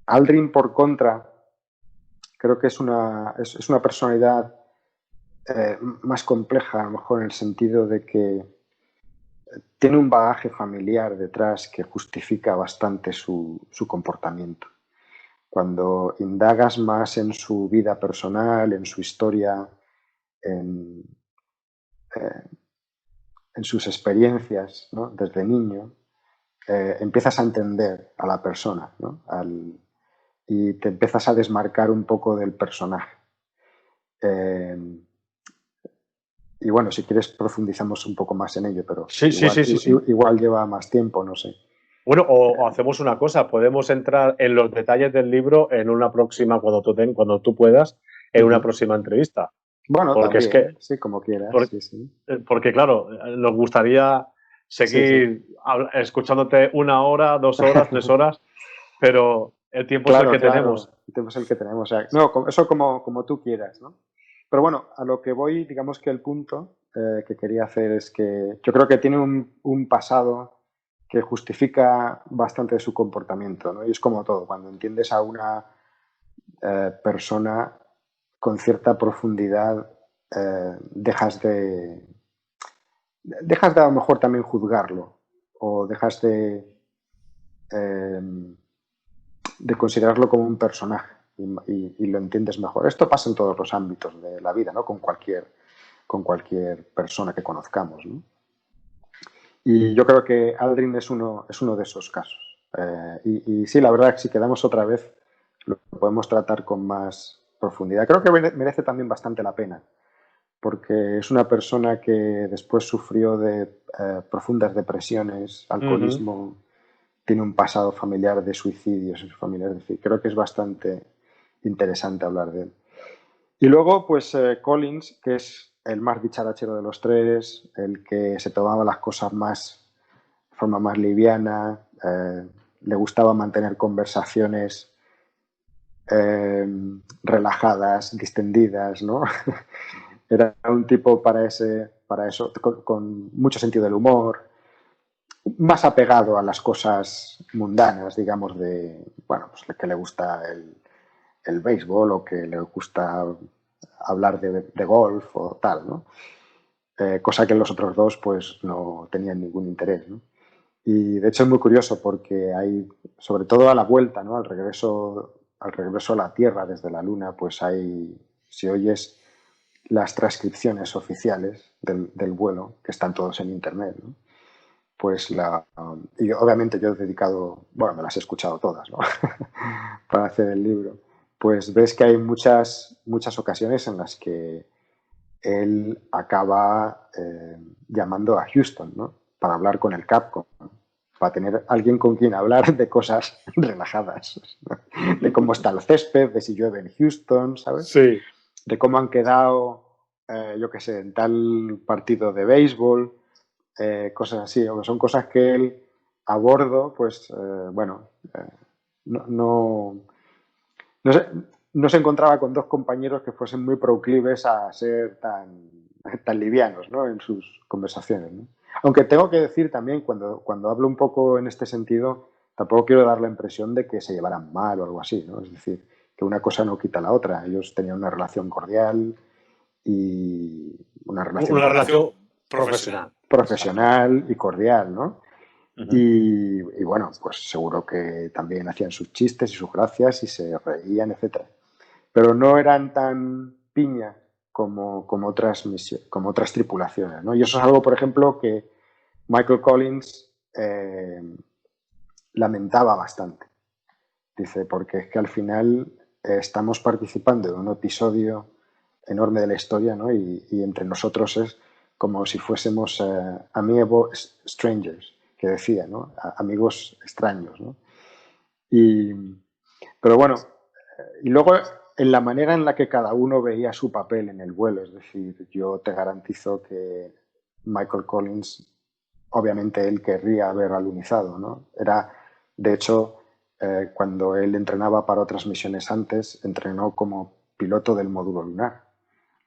Aldrin, por contra, creo que es una personalidad más compleja, a lo mejor en el sentido de que tiene un bagaje familiar detrás que justifica bastante su comportamiento. Cuando indagas más en su vida personal, en su historia, en, eh, en sus experiencias, ¿no? Desde niño, empiezas a entender a la persona, ¿no? Y te empiezas a desmarcar un poco del personaje. Eh, y bueno, si quieres profundizamos un poco más en ello, pero Sí, sí, sí, sí, sí. igual lleva más tiempo, no sé. Bueno, o hacemos una cosa, podemos entrar en los detalles del libro en una próxima, cuando tú puedas, en una próxima entrevista. Bueno, Porque también, es que, sí, como quieras. Sí. porque claro, nos gustaría seguir escuchándote 1 hora, 2 horas, 3 horas, pero el tiempo es el que tenemos. El tiempo es el que tenemos. O sea, no, eso como tú quieras, ¿no? Pero bueno, a lo que voy, digamos que el punto que quería hacer es que yo creo que tiene un pasado que justifica bastante su comportamiento, ¿no? Y es como todo, cuando entiendes a una persona con cierta profundidad, dejas de a lo mejor también juzgarlo o dejas de considerarlo como un personaje y lo entiendes mejor. Esto pasa en todos los ámbitos de la vida, ¿no? Con cualquier persona que conozcamos, ¿no? Y yo creo que Aldrin es uno de esos casos. Y sí, la verdad, si quedamos otra vez, lo podemos tratar con más profundidad. Creo que merece también bastante la pena, porque es una persona que después sufrió de profundas depresiones, alcoholismo, tiene un pasado familiar de suicidios, creo que es bastante interesante hablar de él. Y luego, pues Collins, que es el más dicharachero de los tres, el que se tomaba las cosas de forma más liviana, le gustaba mantener conversaciones relajadas, distendidas, ¿no? Era un tipo para eso, con mucho sentido del humor, más apegado a las cosas mundanas, digamos, pues que le gusta el béisbol o que le gusta hablar de golf o tal, ¿no? Cosa que los otros dos pues no tenían ningún interés, ¿no? Y de hecho es muy curioso porque hay, sobre todo a la vuelta, ¿no? Al regreso a la Tierra desde la Luna, pues si oyes las transcripciones oficiales del vuelo, que están todos en internet, ¿no? Pues y obviamente yo he dedicado, bueno, me las he escuchado todas, ¿no? Para hacer el libro. Pues ves que hay muchas ocasiones en las que él acaba llamando a Houston, ¿no? Para hablar con el Capcom, para tener alguien con quien hablar de cosas relajadas, ¿no? De cómo está el césped, de si llueve en Houston, ¿sabes? Sí. De cómo han quedado, yo qué sé, en tal partido de béisbol, cosas así, o son cosas que él a bordo, pues, no se encontraba con dos compañeros que fuesen muy proclives a ser tan livianos, ¿no? En sus conversaciones, ¿no? Aunque tengo que decir también, cuando hablo un poco en este sentido, tampoco quiero dar la impresión de que se llevaran mal o algo así, ¿no? Es decir, que una cosa no quita la otra. Ellos tenían una relación cordial y una relación profesional y cordial, ¿no? Y bueno, pues seguro que también hacían sus chistes y sus gracias y se reían, etcétera. Pero no eran tan piña como otras tripulaciones, ¿no? Y eso es algo, por ejemplo, que Michael Collins lamentaba bastante. Dice, porque es que al final estamos participando de un episodio enorme de la historia, ¿no? Y entre nosotros es como si fuésemos amiable strangers, que decía, ¿no? Amigos extraños, ¿no? Pero bueno, y luego en la manera en la que cada uno veía su papel en el vuelo, es decir, yo te garantizo que Michael Collins, obviamente él querría haber alunizado, ¿no? De hecho, cuando él entrenaba para otras misiones antes, entrenó como piloto del módulo lunar.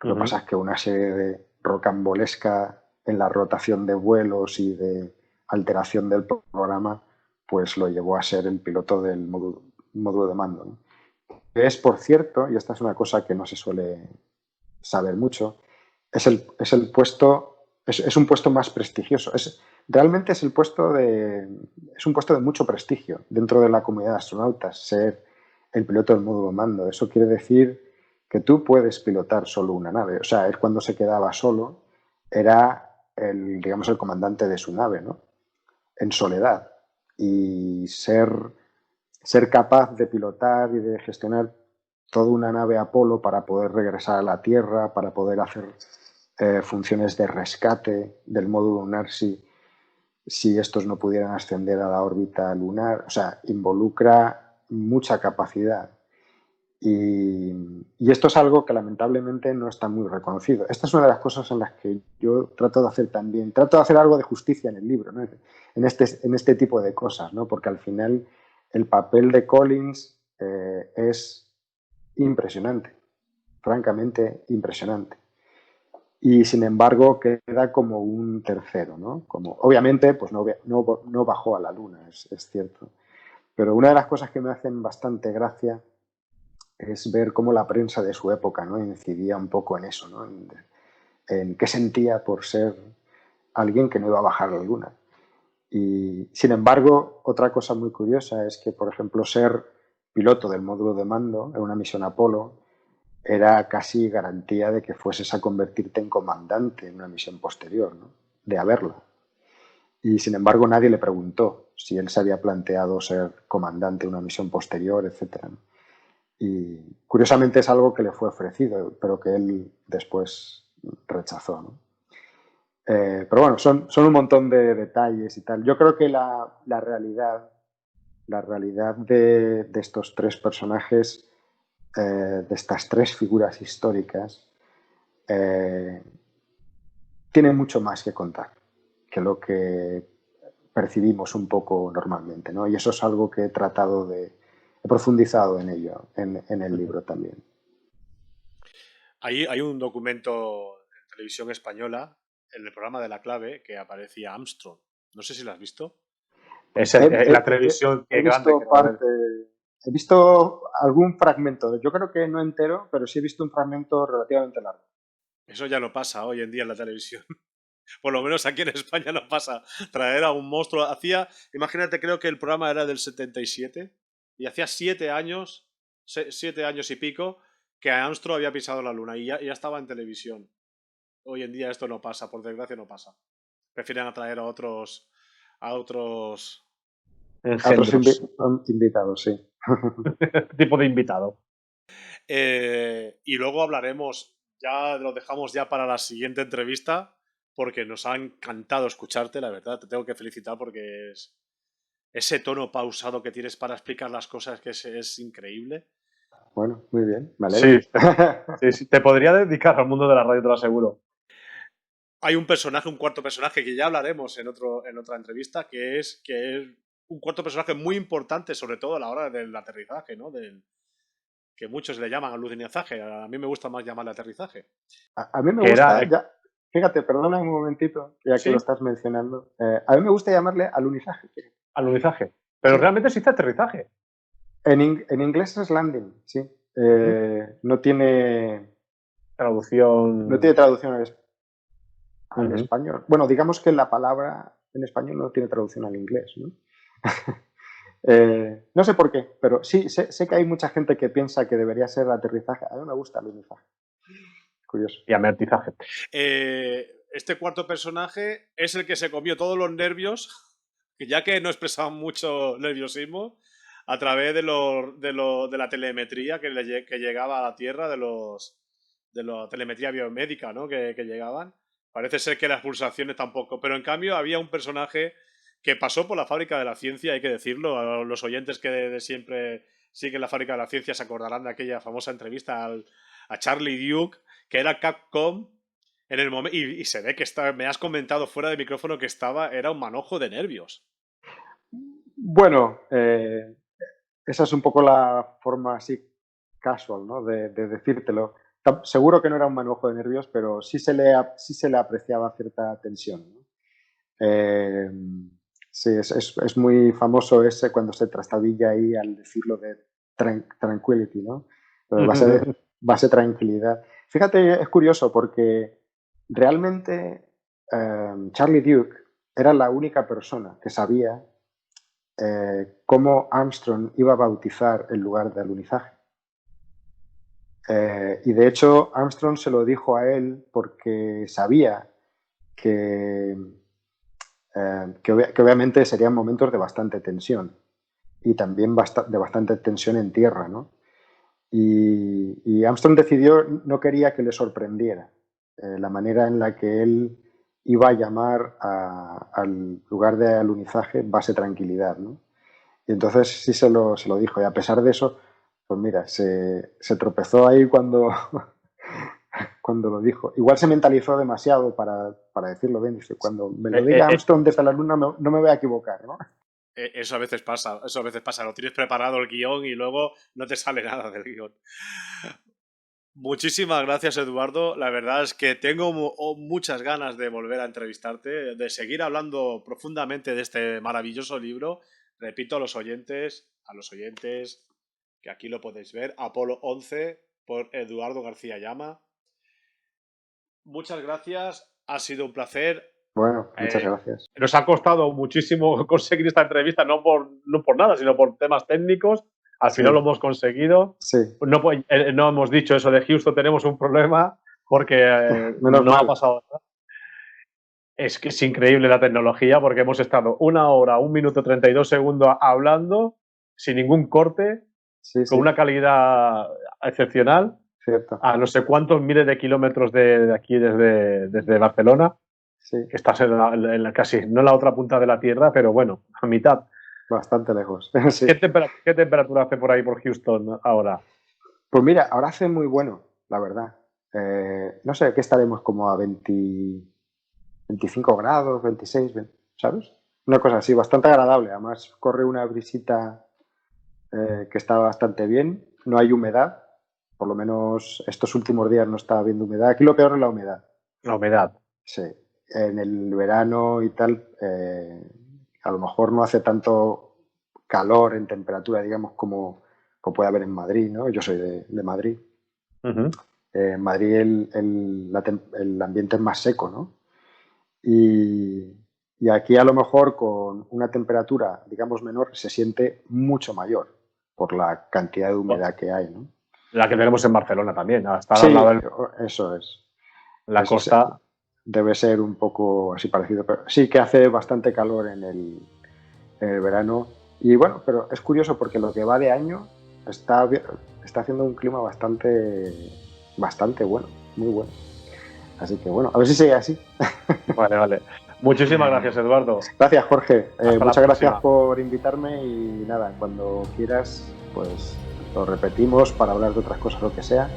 Lo que pasa es que una serie de rocambolesca en la rotación de vuelos y de alteración del programa, pues lo llevó a ser el piloto del módulo de mando, ¿no? Es, por cierto, y esta es una cosa que no se suele saber mucho, es el puesto, es un puesto más prestigioso. Realmente es un puesto de mucho prestigio dentro de la comunidad de astronautas, ser el piloto del módulo mando. Eso quiere decir que tú puedes pilotar solo una nave. O sea, él cuando se quedaba solo era digamos, el comandante de su nave, ¿no? En soledad. Y ser capaz de pilotar y de gestionar toda una nave Apolo para poder regresar a la Tierra, para poder hacer funciones de rescate del módulo lunar si estos no pudieran ascender a la órbita lunar. O sea, involucra mucha capacidad. Y esto es algo que lamentablemente no está muy reconocido. Esta es una de las cosas en las que yo trato de hacer también, trato de hacer algo de justicia en el libro, ¿no? en este tipo de cosas, ¿no? Porque al final el papel de Collins es impresionante, francamente impresionante. Y sin embargo queda como un tercero, ¿no? Como, obviamente pues no bajó a la luna, es cierto. Pero una de las cosas que me hacen bastante gracia es ver cómo la prensa de su época, ¿no? Incidía un poco en eso, ¿no? En qué sentía por ser alguien que no iba a bajar a la luna. Y sin embargo, otra cosa muy curiosa es que, por ejemplo, ser piloto del módulo de mando en una misión Apolo era casi garantía de que fueses a convertirte en comandante en una misión posterior, ¿no? De haberla. Y sin embargo, nadie le preguntó si él se había planteado ser comandante en una misión posterior, etcétera, ¿no? Y curiosamente es algo que le fue ofrecido, pero que él después rechazó, ¿no? Pero bueno, son un montón de detalles y tal. Yo creo que la realidad de estos tres personajes, de estas tres figuras históricas, tiene mucho más que contar que lo que percibimos un poco normalmente, ¿no? Y eso es algo que he profundizado en ello, en el libro también. Hay un documento en televisión española, en el programa de La Clave, que aparecía Armstrong. No sé si lo has visto. La televisión, he qué grande que va a haber. He visto algún fragmento, yo creo que no entero, pero sí he visto un fragmento relativamente largo. Eso ya no pasa hoy en día en la televisión. Por lo menos aquí en España no pasa. Traer a un monstruo. Imagínate, creo que el programa era del 77 y hacía 7 años, 7 años y pico, que Armstrong había pisado la luna y ya estaba en televisión. Hoy en día esto no pasa, por desgracia no pasa. Prefieren atraer a otros Engendros. Invitados, sí. Tipo de invitado. Y luego hablaremos, ya lo dejamos ya para la siguiente entrevista, porque nos ha encantado escucharte, la verdad. Te tengo que felicitar porque ese tono pausado que tienes para explicar las cosas que es increíble. Bueno, muy bien, me alegro. Sí, te podría dedicar al mundo de la radio, te lo aseguro. Hay un personaje, un cuarto personaje, que ya hablaremos en otra entrevista, que es un cuarto personaje muy importante, sobre todo a la hora del aterrizaje, ¿no? Que muchos le llaman alunizaje. A mí me gusta más llamarle aterrizaje. A mí me gusta, fíjate, perdona un momentito, ya que lo estás mencionando. A mí me gusta llamarle alunizaje. Alunizaje. Pero sí, realmente se dice aterrizaje. En inglés es landing, sí. No tiene traducción. No tiene traducción al español. Bueno, digamos que la palabra en español no tiene traducción al inglés, ¿no? No sé por qué, pero sí, sé que hay mucha gente que piensa que debería ser aterrizaje. A mí me gusta alunizaje. Curioso. Y aterrizaje. Este cuarto personaje es el que se comió todos los nervios, ya que no expresaba mucho nerviosismo, a través de la telemetría que llegaba a la Tierra, de la telemetría biomédica, ¿no? que llegaban. Parece ser que las pulsaciones tampoco, pero en cambio había un personaje que pasó por la fábrica de la ciencia, hay que decirlo. A los oyentes que de siempre siguen la fábrica de la ciencia se acordarán de aquella famosa entrevista a Charlie Duke, que era Capcom en el momento, y se ve que me has comentado fuera de micrófono que era un manojo de nervios. Bueno, esa es un poco la forma así casual, ¿no? de decírtelo. Seguro que no era un manojo de nervios, pero sí se le apreciaba cierta tensión, ¿no? Sí, es muy famoso ese cuando se trastabilla ahí al decirlo de tranquility, ¿no? Base tranquilidad. Fíjate, es curioso porque realmente Charlie Duke era la única persona que sabía cómo Armstrong iba a bautizar el lugar de alunizaje. Y de hecho Armstrong se lo dijo a él porque sabía que obviamente serían momentos de bastante tensión y también de bastante tensión en tierra, ¿no? Y Armstrong decidió, no quería que le sorprendiera la manera en la que él iba a llamar al lugar de alunizaje Base Tranquilidad, ¿no? Y entonces sí se lo dijo, y a pesar de eso, pues mira, se tropezó ahí cuando lo dijo. Igual se mentalizó demasiado para decirlo bien. Dice, cuando me lo diga Armstrong desde la luna no me voy a equivocar, ¿no? Eso a veces pasa, lo tienes preparado el guión y luego no te sale nada del guión. Muchísimas gracias, Eduardo. La verdad es que tengo muchas ganas de volver a entrevistarte, de seguir hablando profundamente de este maravilloso libro. Repito a los oyentes, que aquí lo podéis ver, Apolo 11 por Eduardo García Llama. Muchas gracias, ha sido un placer. Bueno, muchas gracias. Nos ha costado muchísimo conseguir esta entrevista, no por nada, sino por temas técnicos. Al final lo hemos conseguido. Sí. No hemos dicho eso de Houston, tenemos un problema porque no ha pasado nada. Es que es increíble la tecnología porque hemos estado 1 hora, 1 minuto 32 segundos hablando sin ningún corte, con una calidad excepcional. Cierto. A no sé cuántos miles de kilómetros de aquí desde Barcelona. Sí. Que estás casi, no en la otra punta de la Tierra, pero bueno, a mitad. Bastante lejos. Sí. ¿Qué temperatura hace por ahí por Houston ahora? Pues mira, ahora hace muy bueno, la verdad. No sé, ¿qué estaremos como a 25 grados, 26, ¿sabes? Una cosa así, bastante agradable. Además, corre una brisita que está bastante bien. No hay humedad. Por lo menos estos últimos días no está habiendo humedad. Aquí lo peor es la humedad. La humedad. Sí. En el verano y tal, a lo mejor no hace tanto calor en temperatura, digamos, como puede haber en Madrid, ¿no? Yo soy de Madrid. Uh-huh. En Madrid el ambiente es más seco, ¿no? Y aquí a lo mejor con una temperatura, digamos, menor, se siente mucho mayor por la cantidad de humedad que hay, ¿no? La que tenemos en Barcelona también. Hasta sí, eso es. La costa... Debe ser un poco así parecido, pero sí que hace bastante calor en el verano. Y bueno, pero es curioso porque lo que va de año está haciendo un clima bastante bueno, muy bueno. Así que bueno, a ver si sigue así. Vale. Muchísimas gracias, Eduardo. Gracias, Jorge. Muchas gracias por invitarme y nada, cuando quieras, pues lo repetimos para hablar de otras cosas, lo que sea.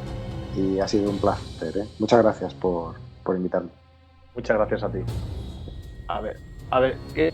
Y ha sido un placer, ¿eh? Muchas gracias por invitarme. Muchas gracias a ti. A ver, ¿qué?